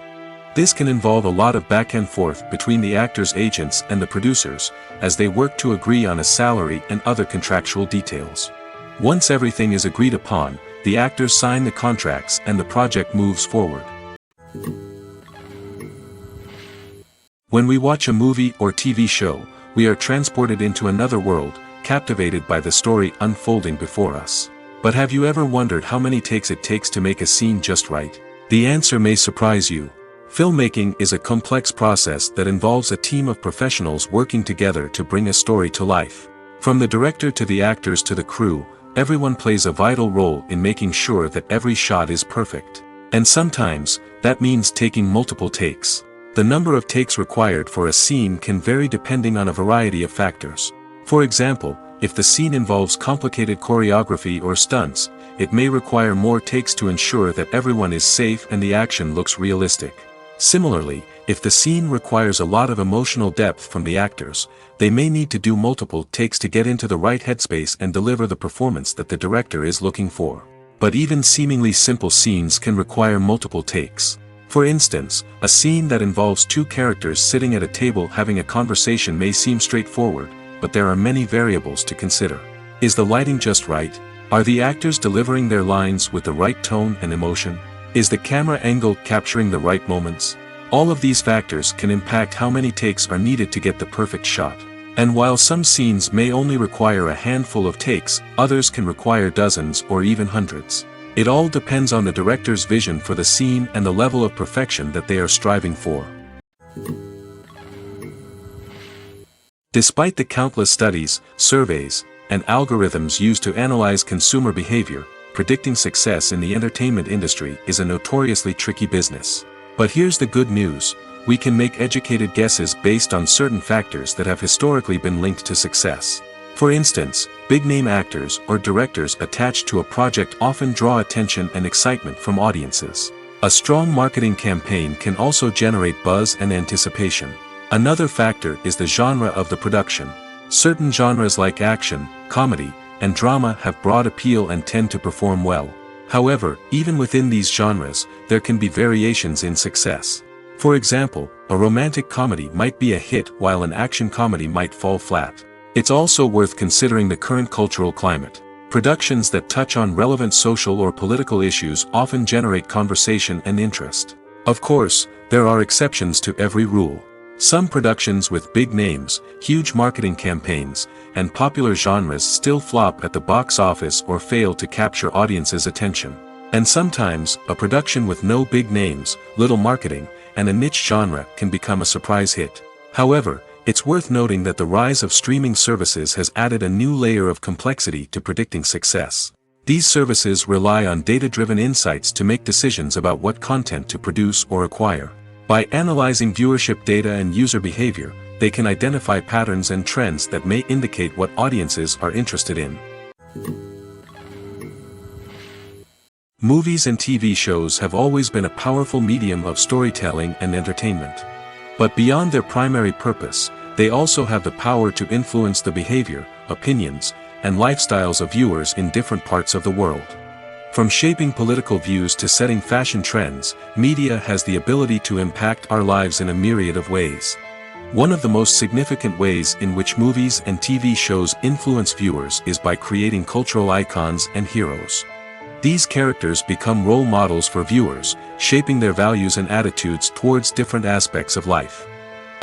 This can involve a lot of back and forth between the actors' agents and the producers, as they work to agree on a salary and other contractual details. Once everything is agreed upon, the actors sign the contracts and the project moves forward. When we watch a movie or TV show, we are transported into another world, captivated by the story unfolding before us. But have you ever wondered how many takes it takes to make a scene just right? The answer may surprise you. Filmmaking is a complex process that involves a team of professionals working together to bring a story to life. From the director to the actors to the crew, everyone plays a vital role in making sure that every shot is perfect. And sometimes, that means taking multiple takes. The number of takes required for a scene can vary depending on a variety of factors. For example, if the scene involves complicated choreography or stunts, it may require more takes to ensure that everyone is safe and the action looks realistic. Similarly, if the scene requires a lot of emotional depth from the actors, they may need to do multiple takes to get into the right headspace and deliver the performance that the director is looking for. But even seemingly simple scenes can require multiple takes. For instance, a scene that involves two characters sitting at a table having a conversation may seem straightforward, but there are many variables to consider. Is the lighting just right? Are the actors delivering their lines with the right tone and emotion? Is the camera angle capturing the right moments? All of these factors can impact how many takes are needed to get the perfect shot. And while some scenes may only require a handful of takes, others can require dozens or even hundreds. It all depends on the director's vision for the scene and the level of perfection that they are striving for. Despite the countless studies, surveys, and algorithms used to analyze consumer behavior, predicting success in the entertainment industry is a notoriously tricky business. But here's the good news: we can make educated guesses based on certain factors that have historically been linked to success. For instance, big-name actors or directors attached to a project often draw attention and excitement from audiences. A strong marketing campaign can also generate buzz and anticipation. Another factor is the genre of the production. Certain genres like action, comedy, and drama have broad appeal and tend to perform well. However, even within these genres, there can be variations in success. For example, a romantic comedy might be a hit while an action comedy might fall flat. It's also worth considering the current cultural climate. Productions that touch on relevant social or political issues often generate conversation and interest. Of course, there are exceptions to every rule. Some productions with big names, huge marketing campaigns, and popular genres still flop at the box office or fail to capture audiences' attention. And sometimes, a production with no big names, little marketing, and a niche genre can become a surprise hit. However, it's worth noting that the rise of streaming services has added a new layer of complexity to predicting success. These services rely on data-driven insights to make decisions about what content to produce or acquire. By analyzing viewership data and user behavior, they can identify patterns and trends that may indicate what audiences are interested in. Movies and TV shows have always been a powerful medium of storytelling and entertainment. But beyond their primary purpose, they also have the power to influence the behavior, opinions, and lifestyles of viewers in different parts of the world. From shaping political views to setting fashion trends, media has the ability to impact our lives in a myriad of ways. One of the most significant ways in which movies and TV shows influence viewers is by creating cultural icons and heroes. These characters become role models for viewers, shaping their values and attitudes towards different aspects of life.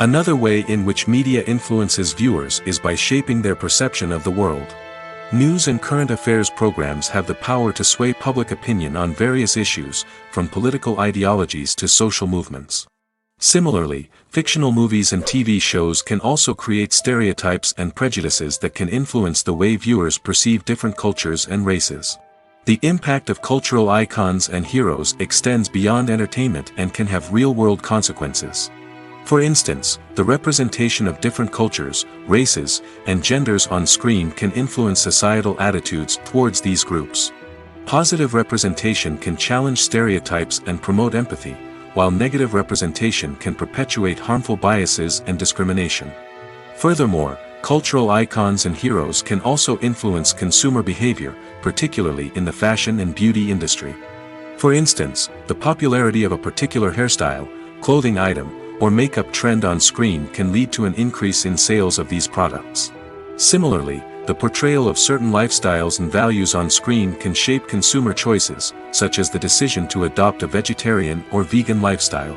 Another way in which media influences viewers is by shaping their perception of the world. News and current affairs programs have the power to sway public opinion on various issues, from political ideologies to social movements. Similarly, fictional movies and TV shows can also create stereotypes and prejudices that can influence the way viewers perceive different cultures and races. The impact of cultural icons and heroes extends beyond entertainment and can have real-world consequences. For instance, the representation of different cultures, races, and genders on screen can influence societal attitudes towards these groups. Positive representation can challenge stereotypes and promote empathy, while negative representation can perpetuate harmful biases and discrimination. Furthermore, cultural icons and heroes can also influence consumer behavior, particularly in the fashion and beauty industry. For instance, the popularity of a particular hairstyle, clothing item, or makeup trend on screen can lead to an increase in sales of these products. Similarly, the portrayal of certain lifestyles and values on screen can shape consumer choices, such as the decision to adopt a vegetarian or vegan lifestyle.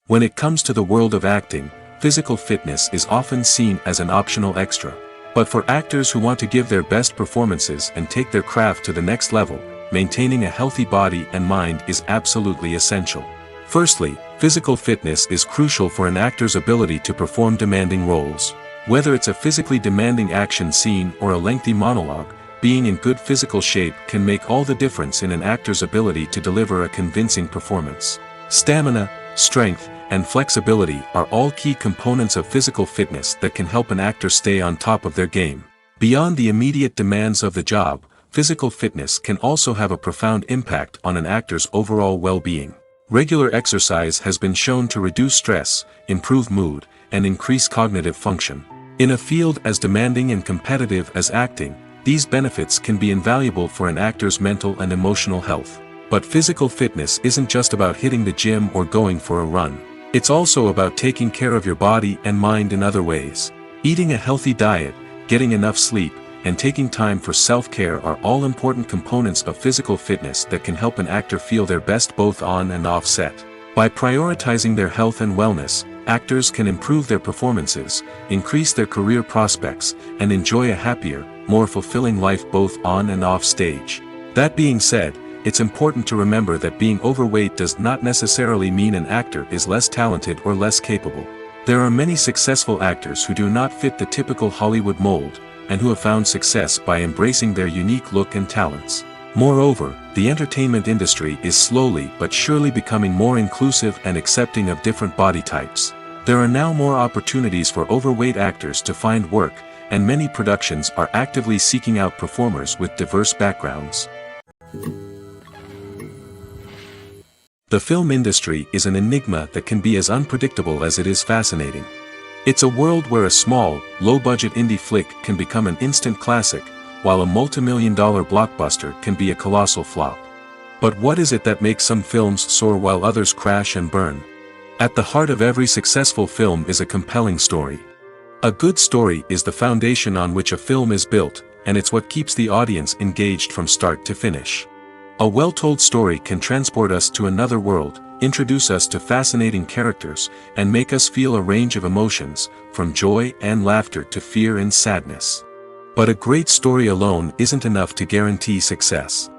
When it comes to the world of acting, physical fitness is often seen as an optional extra. But for actors who want to give their best performances and take their craft to the next level, maintaining a healthy body and mind is absolutely essential. Firstly, physical fitness is crucial for an actor's ability to perform demanding roles. Whether it's a physically demanding action scene or a lengthy monologue, being in good physical shape can make all the difference in an actor's ability to deliver a convincing performance. Stamina, strength, and flexibility are all key components of physical fitness that can help an actor stay on top of their game. Beyond the immediate demands of the job, physical fitness can also have a profound impact on an actor's overall well-being. Regular exercise has been shown to reduce stress, improve mood, and increase cognitive function. In a field as demanding and competitive as acting, these benefits can be invaluable for an actor's mental and emotional health. But physical fitness isn't just about hitting the gym or going for a run. It's also about taking care of your body and mind in other ways. Eating a healthy diet, getting enough sleep, and taking time for self-care are all important components of physical fitness that can help an actor feel their best both on and off set. By prioritizing their health and wellness, actors can improve their performances, increase their career prospects, and enjoy a happier, more fulfilling life both on and off stage. That being said, it's important to remember that being overweight does not necessarily mean an actor is less talented or less capable. There are many successful actors who do not fit the typical Hollywood mold, and who have found success by embracing their unique look and talents. Moreover, the entertainment industry is slowly but surely becoming more inclusive and accepting of different body types. There are now more opportunities for overweight actors to find work, and many productions are actively seeking out performers with diverse backgrounds. The film industry is an enigma that can be as unpredictable as it is fascinating. It's a world where a small, low-budget indie flick can become an instant classic, while a multi-million-dollar blockbuster can be a colossal flop. But what is it that makes some films soar while others crash and burn? At the heart of every successful film is a compelling story. A good story is the foundation on which a film is built, and it's what keeps the audience engaged from start to finish. A well-told story can transport us to another world, introduce us to fascinating characters, and make us feel a range of emotions, from joy and laughter to fear and sadness. But a great story alone isn't enough to guarantee success.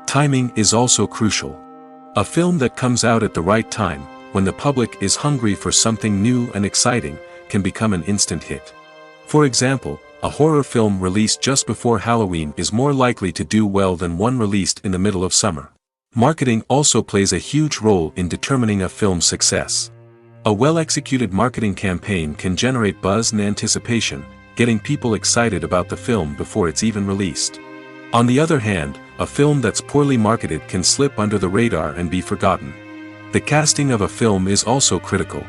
Timing is also crucial. A film that comes out at the right time, when the public is hungry for something new and exciting, can become an instant hit. For example, a horror film released just before Halloween is more likely to do well than one released in the middle of summer. Marketing also plays a huge role in determining a film's success. A well-executed marketing campaign can generate buzz and anticipation, getting people excited about the film before it's even released. On the other hand, a film that's poorly marketed can slip under the radar and be forgotten. The casting of a film is also critical.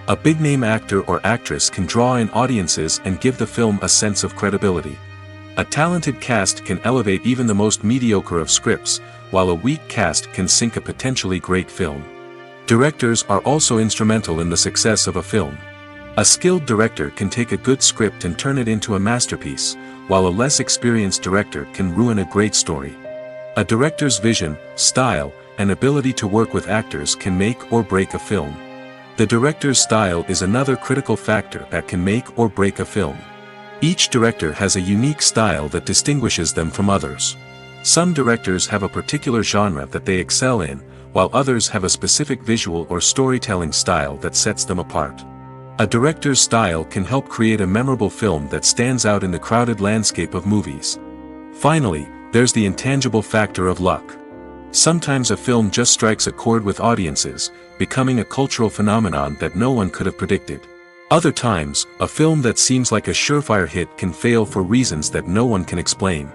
A big-name actor or actress can draw in audiences and give the film a sense of credibility. A talented cast can elevate even the most mediocre of scripts, while a weak cast can sink a potentially great film. Directors are also instrumental in the success of a film. A skilled director can take a good script and turn it into a masterpiece, while a less experienced director can ruin a great story. A director's vision, style, and ability to work with actors can make or break a film. The director's style is another critical factor that can make or break a film. Each director has a unique style that distinguishes them from others. Some directors have a particular genre that they excel in, while others have a specific visual or storytelling style that sets them apart. A director's style can help create a memorable film that stands out in the crowded landscape of movies. Finally, there's the intangible factor of luck. Sometimes a film just strikes a chord with audiences, becoming a cultural phenomenon that no one could have predicted. Other times, a film that seems like a surefire hit can fail for reasons that no one can explain.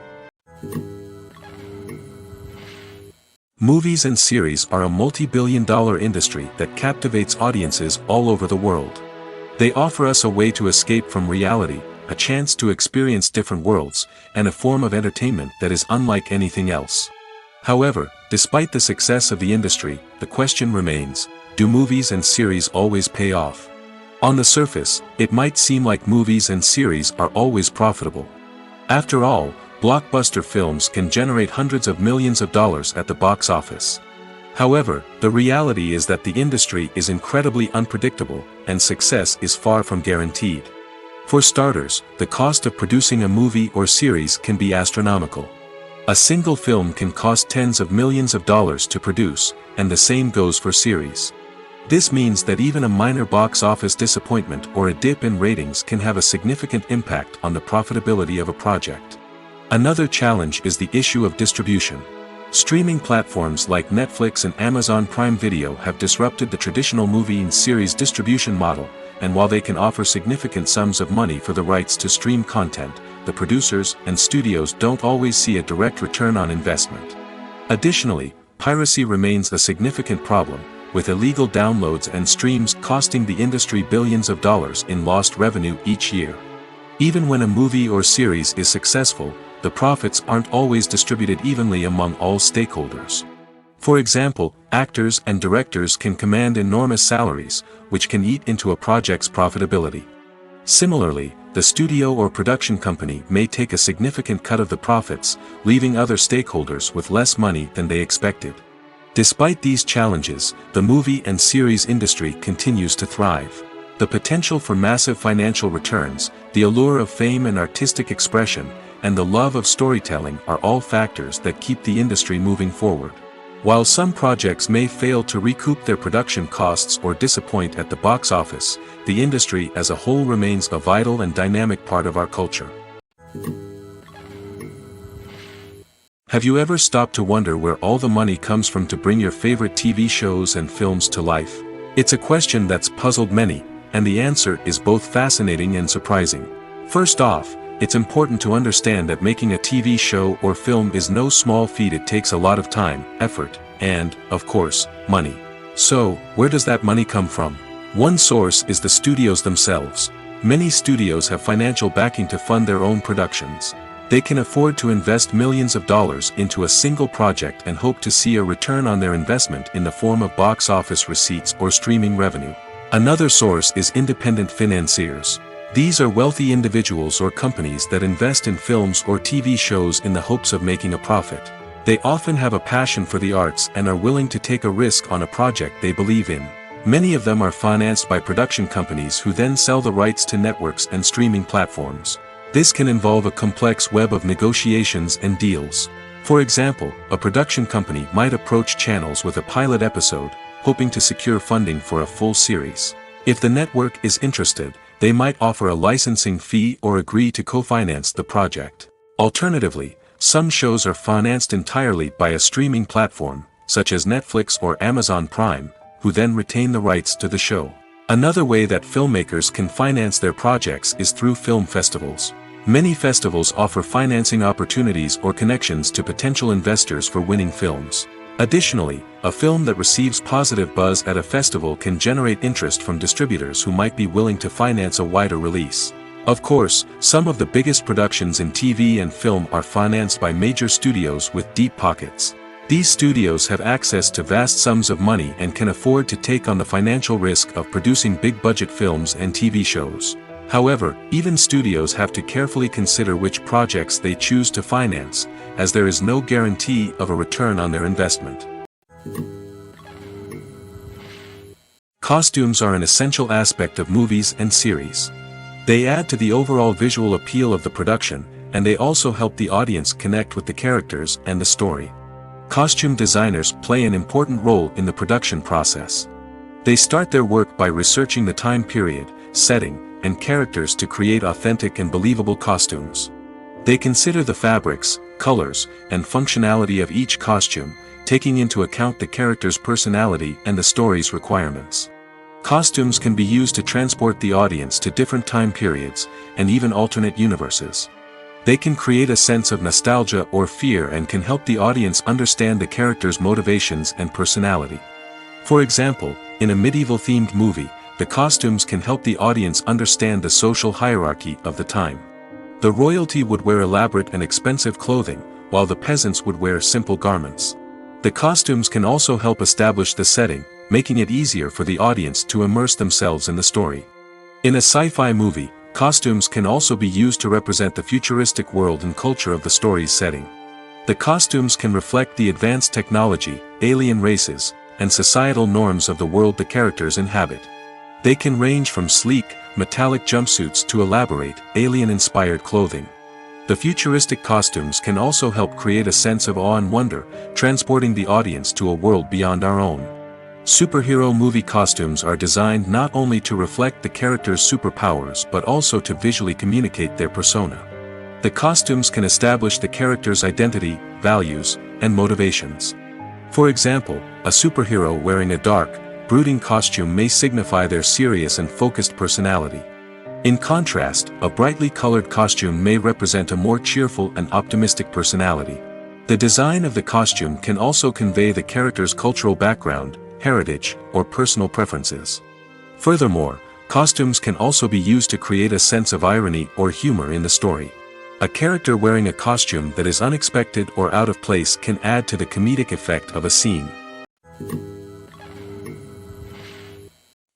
Movies and series are a multi-billion-dollar industry that captivates audiences all over the world. They offer us a way to escape from reality, a chance to experience different worlds, and a form of entertainment that is unlike anything else. However, despite the success of the industry, the question remains, do movies and series always pay off? On the surface, it might seem like movies and series are always profitable. After all, blockbuster films can generate hundreds of millions of dollars at the box office. However, the reality is that the industry is incredibly unpredictable, and success is far from guaranteed. For starters, the cost of producing a movie or series can be astronomical. A single film can cost tens of millions of dollars to produce, and the same goes for series. This means that even a minor box office disappointment or a dip in ratings can have a significant impact on the profitability of a project. Another challenge is the issue of distribution. Streaming platforms like Netflix and Amazon Prime Video have disrupted the traditional movie and series distribution model, and while they can offer significant sums of money for the rights to stream content, the producers and studios don't always see a direct return on investment. Additionally, piracy remains a significant problem, with illegal downloads and streams costing the industry billions of dollars in lost revenue each year. Even when a movie or series is successful, the profits aren't always distributed evenly among all stakeholders. For example, actors and directors can command enormous salaries, which can eat into a project's profitability. Similarly, the studio or production company may take a significant cut of the profits, leaving other stakeholders with less money than they expected. Despite these challenges, the movie and series industry continues to thrive. The potential for massive financial returns, the allure of fame and artistic expression, and the love of storytelling are all factors that keep the industry moving forward. While some projects may fail to recoup their production costs or disappoint at the box office, the industry as a whole remains a vital and dynamic part of our culture. Have you ever stopped to wonder where all the money comes from to bring your favorite TV shows and films to life? It's a question that's puzzled many, and the answer is both fascinating and surprising. First off, it's important to understand that making a TV show or film is no small feat. It takes a lot of time, effort, and, of course, money. So, where does that money come from? One source is the studios themselves. Many studios have financial backing to fund their own productions. They can afford to invest millions of dollars into a single project and hope to see a return on their investment in the form of box office receipts or streaming revenue. Another source is independent financiers. These are wealthy individuals or companies that invest in films or TV shows in the hopes of making a profit. They often have a passion for the arts and are willing to take a risk on a project they believe in. Many of them are financed by production companies who then sell the rights to networks and streaming platforms. This can involve a complex web of negotiations and deals. For example, a production company might approach channels with a pilot episode, hoping to secure funding for a full series. If the network is interested, they might offer a licensing fee or agree to co-finance the project. Alternatively, some shows are financed entirely by a streaming platform, such as Netflix or Amazon Prime, who then retain the rights to the show. Another way that filmmakers can finance their projects is through film festivals. Many festivals offer financing opportunities or connections to potential investors for winning films. Additionally, a film that receives positive buzz at a festival can generate interest from distributors who might be willing to finance a wider release. Of course, some of the biggest productions in TV and film are financed by major studios with deep pockets. These studios have access to vast sums of money and can afford to take on the financial risk of producing big-budget films and TV shows. However, even studios have to carefully consider which projects they choose to finance, as there is no guarantee of a return on their investment. Costumes are an essential aspect of movies and series. They add to the overall visual appeal of the production, and they also help the audience connect with the characters and the story. Costume designers play an important role in the production process. They start their work by researching the time period, setting, and characters to create authentic and believable costumes. They consider the fabrics, colors, and functionality of each costume, taking into account the character's personality and the story's requirements. Costumes can be used to transport the audience to different time periods, and even alternate universes. They can create a sense of nostalgia or fear and can help the audience understand the character's motivations and personality. For example, in a medieval-themed movie, the costumes can help the audience understand the social hierarchy of the time. The royalty would wear elaborate and expensive clothing, while the peasants would wear simple garments. The costumes can also help establish the setting, making it easier for the audience to immerse themselves in the story. In a sci-fi movie, costumes can also be used to represent the futuristic world and culture of the story's setting. The costumes can reflect the advanced technology, alien races, and societal norms of the world the characters inhabit. They can range from sleek, metallic jumpsuits to elaborate, alien-inspired clothing. The futuristic costumes can also help create a sense of awe and wonder, transporting the audience to a world beyond our own. Superhero movie costumes are designed not only to reflect the character's superpowers but also to visually communicate their persona. The costumes can establish the character's identity, values, and motivations. For example, a superhero wearing a dark, brooding costume may signify their serious and focused personality. In contrast, a brightly colored costume may represent a more cheerful and optimistic personality. The design of the costume can also convey the character's cultural background, heritage, or personal preferences. Furthermore, costumes can also be used to create a sense of irony or humor in the story. A character wearing a costume that is unexpected or out of place can add to the comedic effect of a scene.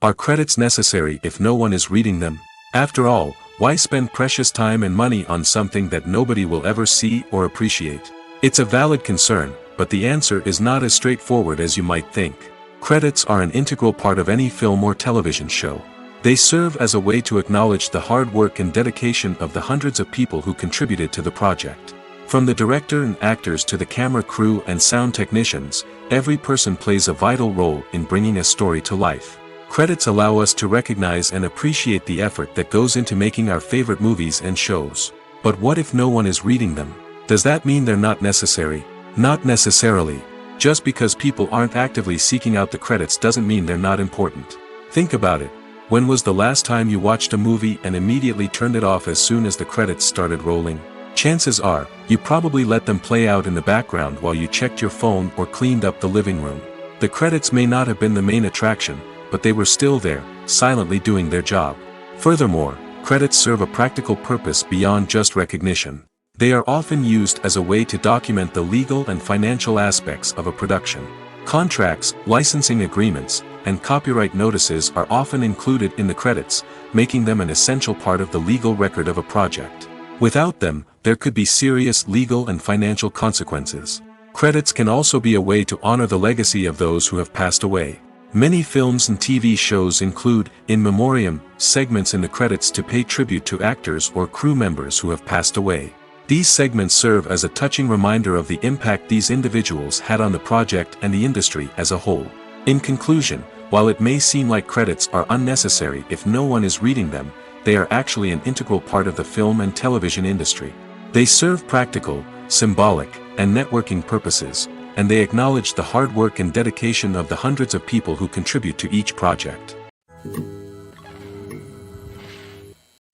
Are credits necessary if no one is reading them? After all, why spend precious time and money on something that nobody will ever see or appreciate? It's a valid concern, but the answer is not as straightforward as you might think. Credits are an integral part of any film or television show. They serve as a way to acknowledge the hard work and dedication of the hundreds of people who contributed to the project. From the director and actors to the camera crew and sound technicians, every person plays a vital role in bringing a story to life. Credits allow us to recognize and appreciate the effort that goes into making our favorite movies and shows. But what if no one is reading them? Does that mean they're not necessary? Not necessarily. Just because people aren't actively seeking out the credits doesn't mean they're not important. Think about it. When was the last time you watched a movie and immediately turned it off as soon as the credits started rolling? Chances are, you probably let them play out in the background while you checked your phone or cleaned up the living room. The credits may not have been the main attraction, but they were still there, silently doing their job. Furthermore, credits serve a practical purpose beyond just recognition. They are often used as a way to document the legal and financial aspects of a production. Contracts, licensing agreements, and copyright notices are often included in the credits, making them an essential part of the legal record of a project. Without them, there could be serious legal and financial consequences. Credits can also be a way to honor the legacy of those who have passed away. Many films and TV shows include, in memoriam, segments in the credits to pay tribute to actors or crew members who have passed away. These segments serve as a touching reminder of the impact these individuals had on the project and the industry as a whole. In conclusion, while it may seem like credits are unnecessary if no one is reading them, they are actually an integral part of the film and television industry. They serve practical, symbolic, and networking purposes, and they acknowledge the hard work and dedication of the hundreds of people who contribute to each project.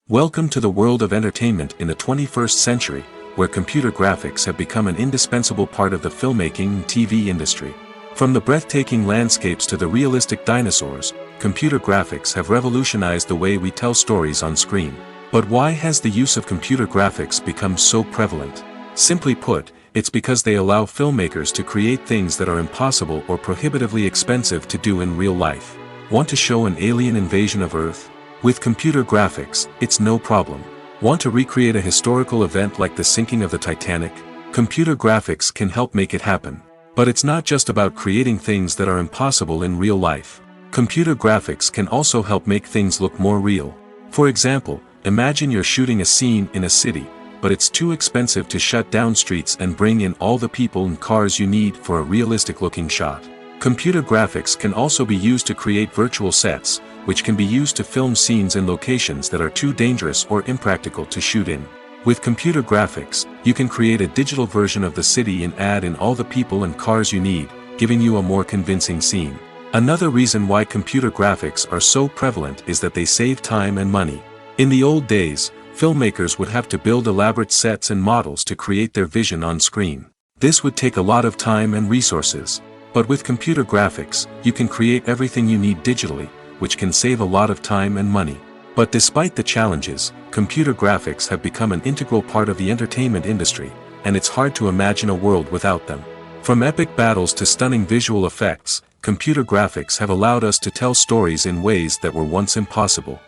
Welcome to the world of entertainment in the 21st century, where computer graphics have become an indispensable part of the filmmaking and TV industry. From the breathtaking landscapes to the realistic dinosaurs, computer graphics have revolutionized the way we tell stories on screen. But why has the use of computer graphics become so prevalent? Simply put, it's because they allow filmmakers to create things that are impossible or prohibitively expensive to do in real life. Want to show an alien invasion of Earth? With computer graphics, it's no problem. Want to recreate a historical event like the sinking of the Titanic? Computer graphics can help make it happen. But it's not just about creating things that are impossible in real life. Computer graphics can also help make things look more real. For example, imagine you're shooting a scene in a city, but it's too expensive to shut down streets and bring in all the people and cars you need for a realistic-looking shot. Computer graphics can also be used to create virtual sets, which can be used to film scenes in locations that are too dangerous or impractical to shoot in. With computer graphics, you can create a digital version of the city and add in all the people and cars you need, giving you a more convincing scene. Another reason why computer graphics are so prevalent is that they save time and money. In the old days, filmmakers would have to build elaborate sets and models to create their vision on screen. This would take a lot of time and resources. But with computer graphics, you can create everything you need digitally, which can save a lot of time and money. But despite the challenges, computer graphics have become an integral part of the entertainment industry, and it's hard to imagine a world without them. From epic battles to stunning visual effects, computer graphics have allowed us to tell stories in ways that were once impossible.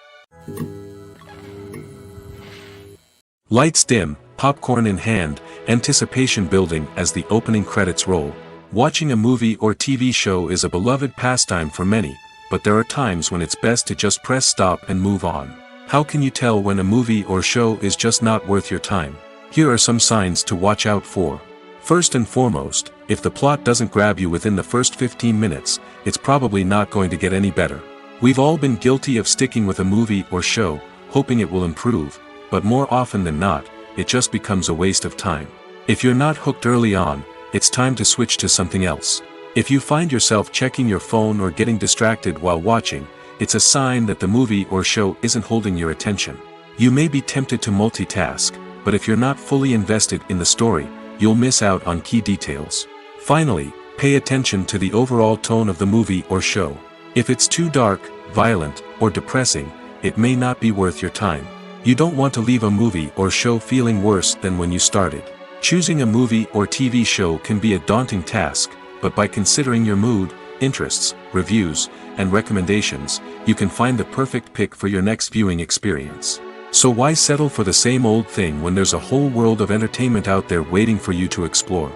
Lights dim, popcorn in hand, anticipation building as the opening credits roll. Watching a movie or TV show is a beloved pastime for many, but there are times when it's best to just press stop and move on. How can you tell when a movie or show is just not worth your time? Here are some signs to watch out for. First and foremost, if the plot doesn't grab you within the first 15 minutes, it's probably not going to get any better. We've all been guilty of sticking with a movie or show, hoping it will improve, but more often than not, it just becomes a waste of time. If you're not hooked early on, it's time to switch to something else. If you find yourself checking your phone or getting distracted while watching, it's a sign that the movie or show isn't holding your attention. You may be tempted to multitask, but if you're not fully invested in the story, you'll miss out on key details. Finally, pay attention to the overall tone of the movie or show. If it's too dark, violent, or depressing, it may not be worth your time. You don't want to leave a movie or show feeling worse than when you started. Choosing a movie or TV show can be a daunting task, but by considering your mood, interests, reviews, and recommendations, you can find the perfect pick for your next viewing experience. So why settle for the same old thing when there's a whole world of entertainment out there waiting for you to explore?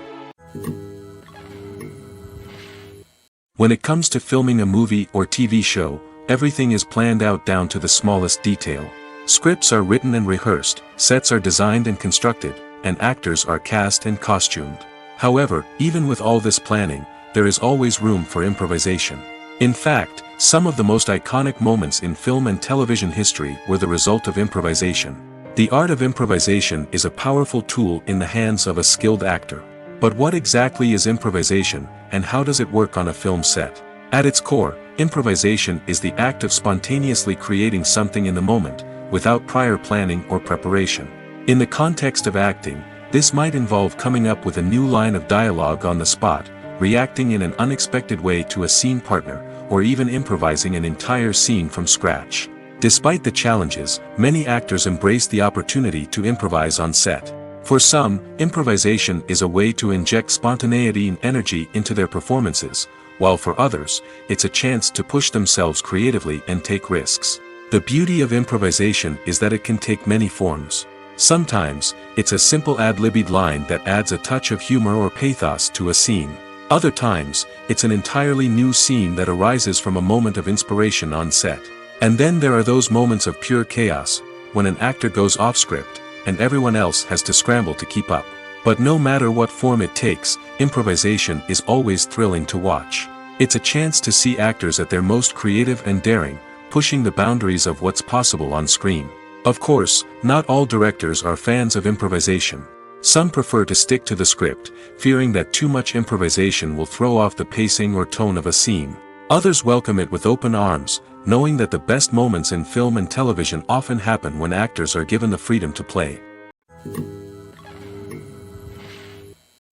When it comes to filming a movie or TV show, everything is planned out down to the smallest detail. Scripts are written and rehearsed, sets are designed and constructed, and actors are cast and costumed. However, even with all this planning, there is always room for improvisation. In fact, some of the most iconic moments in film and television history were the result of improvisation. The art of improvisation is a powerful tool in the hands of a skilled actor. But what exactly is improvisation, and how does it work on a film set? At its core, improvisation is the act of spontaneously creating something in the moment, without prior planning or preparation. In the context of acting, this might involve coming up with a new line of dialogue on the spot, reacting in an unexpected way to a scene partner, or even improvising an entire scene from scratch. Despite the challenges, many actors embrace the opportunity to improvise on set. For some, improvisation is a way to inject spontaneity and energy into their performances, while for others, it's a chance to push themselves creatively and take risks. The beauty of improvisation is that it can take many forms. Sometimes, it's a simple ad-libbed line that adds a touch of humor or pathos to a scene. Other times, it's an entirely new scene that arises from a moment of inspiration on set. And then there are those moments of pure chaos, when an actor goes off script, and everyone else has to scramble to keep up. But no matter what form it takes, improvisation is always thrilling to watch. It's a chance to see actors at their most creative and daring, pushing the boundaries of what's possible on screen. Of course, not all directors are fans of improvisation. Some prefer to stick to the script, fearing that too much improvisation will throw off the pacing or tone of a scene. Others welcome it with open arms, knowing that the best moments in film and television often happen when actors are given the freedom to play.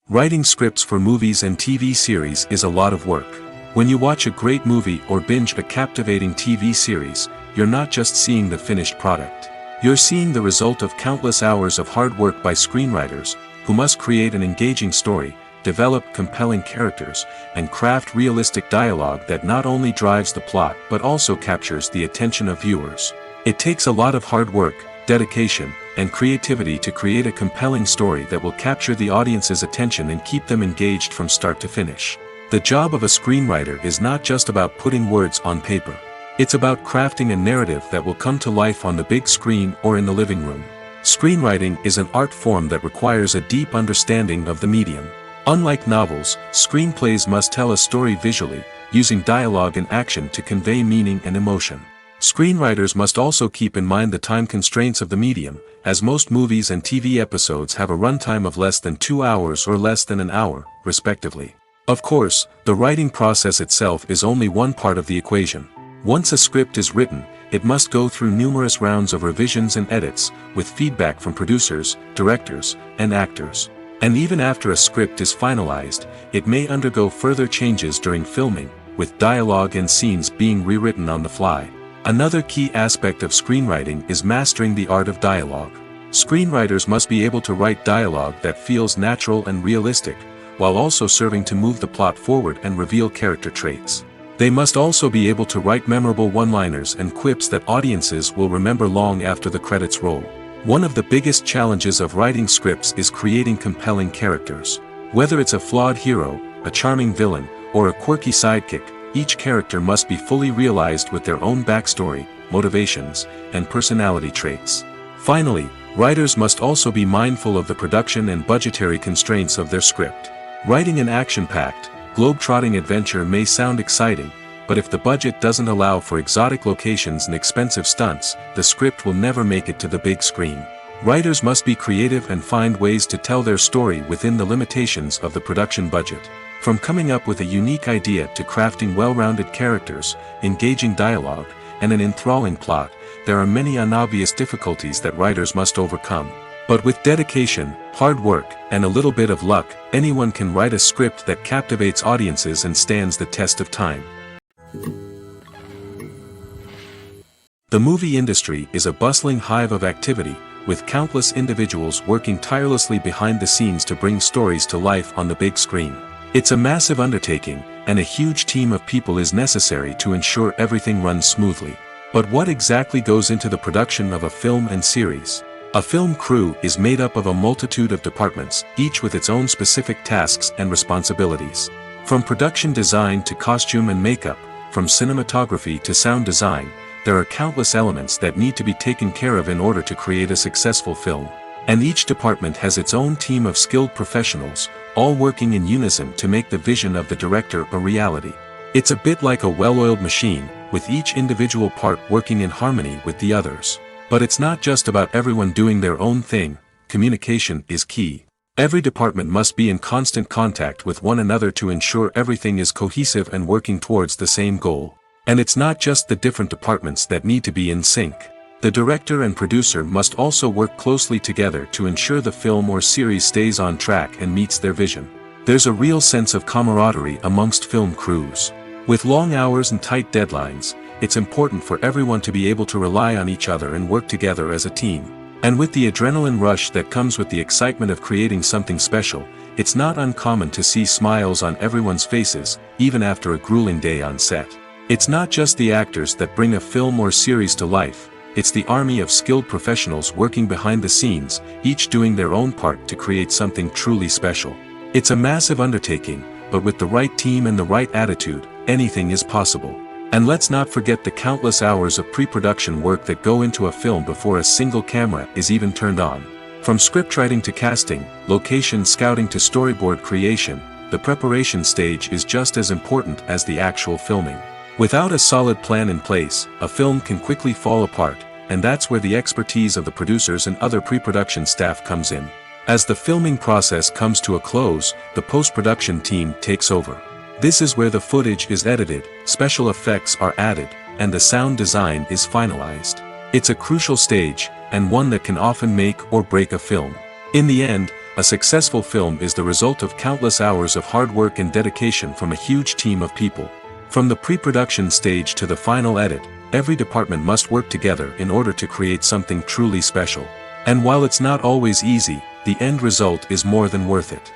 Writing scripts for movies and TV series is a lot of work. When you watch a great movie or binge a captivating TV series, you're not just seeing the finished product. You're seeing the result of countless hours of hard work by screenwriters, who must create an engaging story, develop compelling characters, and craft realistic dialogue that not only drives the plot but also captures the attention of viewers. It takes a lot of hard work, dedication, and creativity to create a compelling story that will capture the audience's attention and keep them engaged from start to finish. The job of a screenwriter is not just about putting words on paper. It's about crafting a narrative that will come to life on the big screen or in the living room. Screenwriting is an art form that requires a deep understanding of the medium. Unlike novels, screenplays must tell a story visually, using dialogue and action to convey meaning and emotion. Screenwriters must also keep in mind the time constraints of the medium, as most movies and TV episodes have a runtime of less than 2 hours or less than an hour, respectively. Of course, the writing process itself is only one part of the equation. Once a script is written, it must go through numerous rounds of revisions and edits, with feedback from producers, directors, and actors. And even after a script is finalized, it may undergo further changes during filming, with dialogue and scenes being rewritten on the fly. Another key aspect of screenwriting is mastering the art of dialogue. Screenwriters must be able to write dialogue that feels natural and realistic, while also serving to move the plot forward and reveal character traits. They must also be able to write memorable one-liners and quips that audiences will remember long after the credits roll. One of the biggest challenges of writing scripts is creating compelling characters. Whether it's a flawed hero, a charming villain, or a quirky sidekick, each character must be fully realized with their own backstory, motivations, and personality traits. Finally, writers must also be mindful of the production and budgetary constraints of their script. Writing an action-packed, globe-trotting adventure may sound exciting, but if the budget doesn't allow for exotic locations and expensive stunts, the script will never make it to the big screen. Writers must be creative and find ways to tell their story within the limitations of the production budget. From coming up with a unique idea to crafting well-rounded characters, engaging dialogue, and an enthralling plot, there are many unobvious difficulties that writers must overcome. But with dedication, hard work, and a little bit of luck, anyone can write a script that captivates audiences and stands the test of time. The movie industry is a bustling hive of activity, with countless individuals working tirelessly behind the scenes to bring stories to life on the big screen. It's a massive undertaking, and a huge team of people is necessary to ensure everything runs smoothly. But what exactly goes into the production of a film and series? A film crew is made up of a multitude of departments, each with its own specific tasks and responsibilities. From production design to costume and makeup, from cinematography to sound design, there are countless elements that need to be taken care of in order to create a successful film. And each department has its own team of skilled professionals, all working in unison to make the vision of the director a reality. It's a bit like a well-oiled machine, with each individual part working in harmony with the others. But it's not just about everyone doing their own thing. Communication is key. Every department must be in constant contact with one another to ensure everything is cohesive and working towards the same goal. And it's not just the different departments that need to be in sync. The director and producer must also work closely together to ensure the film or series stays on track and meets their vision. There's a real sense of camaraderie amongst film crews. With long hours and tight deadlines, it's important for everyone to be able to rely on each other and work together as a team. And with the adrenaline rush that comes with the excitement of creating something special, it's not uncommon to see smiles on everyone's faces, even after a grueling day on set. It's not just the actors that bring a film or series to life, it's the army of skilled professionals working behind the scenes, each doing their own part to create something truly special. It's a massive undertaking, but with the right team and the right attitude, anything is possible. And let's not forget the countless hours of pre-production work that go into a film before a single camera is even turned on. From scriptwriting to casting, location scouting to storyboard creation, the preparation stage is just as important as the actual filming. Without a solid plan in place, a film can quickly fall apart, and that's where the expertise of the producers and other pre-production staff comes in. As the filming process comes to a close, the post-production team takes over. This is where the footage is edited, special effects are added, and the sound design is finalized. It's a crucial stage, and one that can often make or break a film. In the end, a successful film is the result of countless hours of hard work and dedication from a huge team of people. From the pre-production stage to the final edit, every department must work together in order to create something truly special. And while it's not always easy, the end result is more than worth it.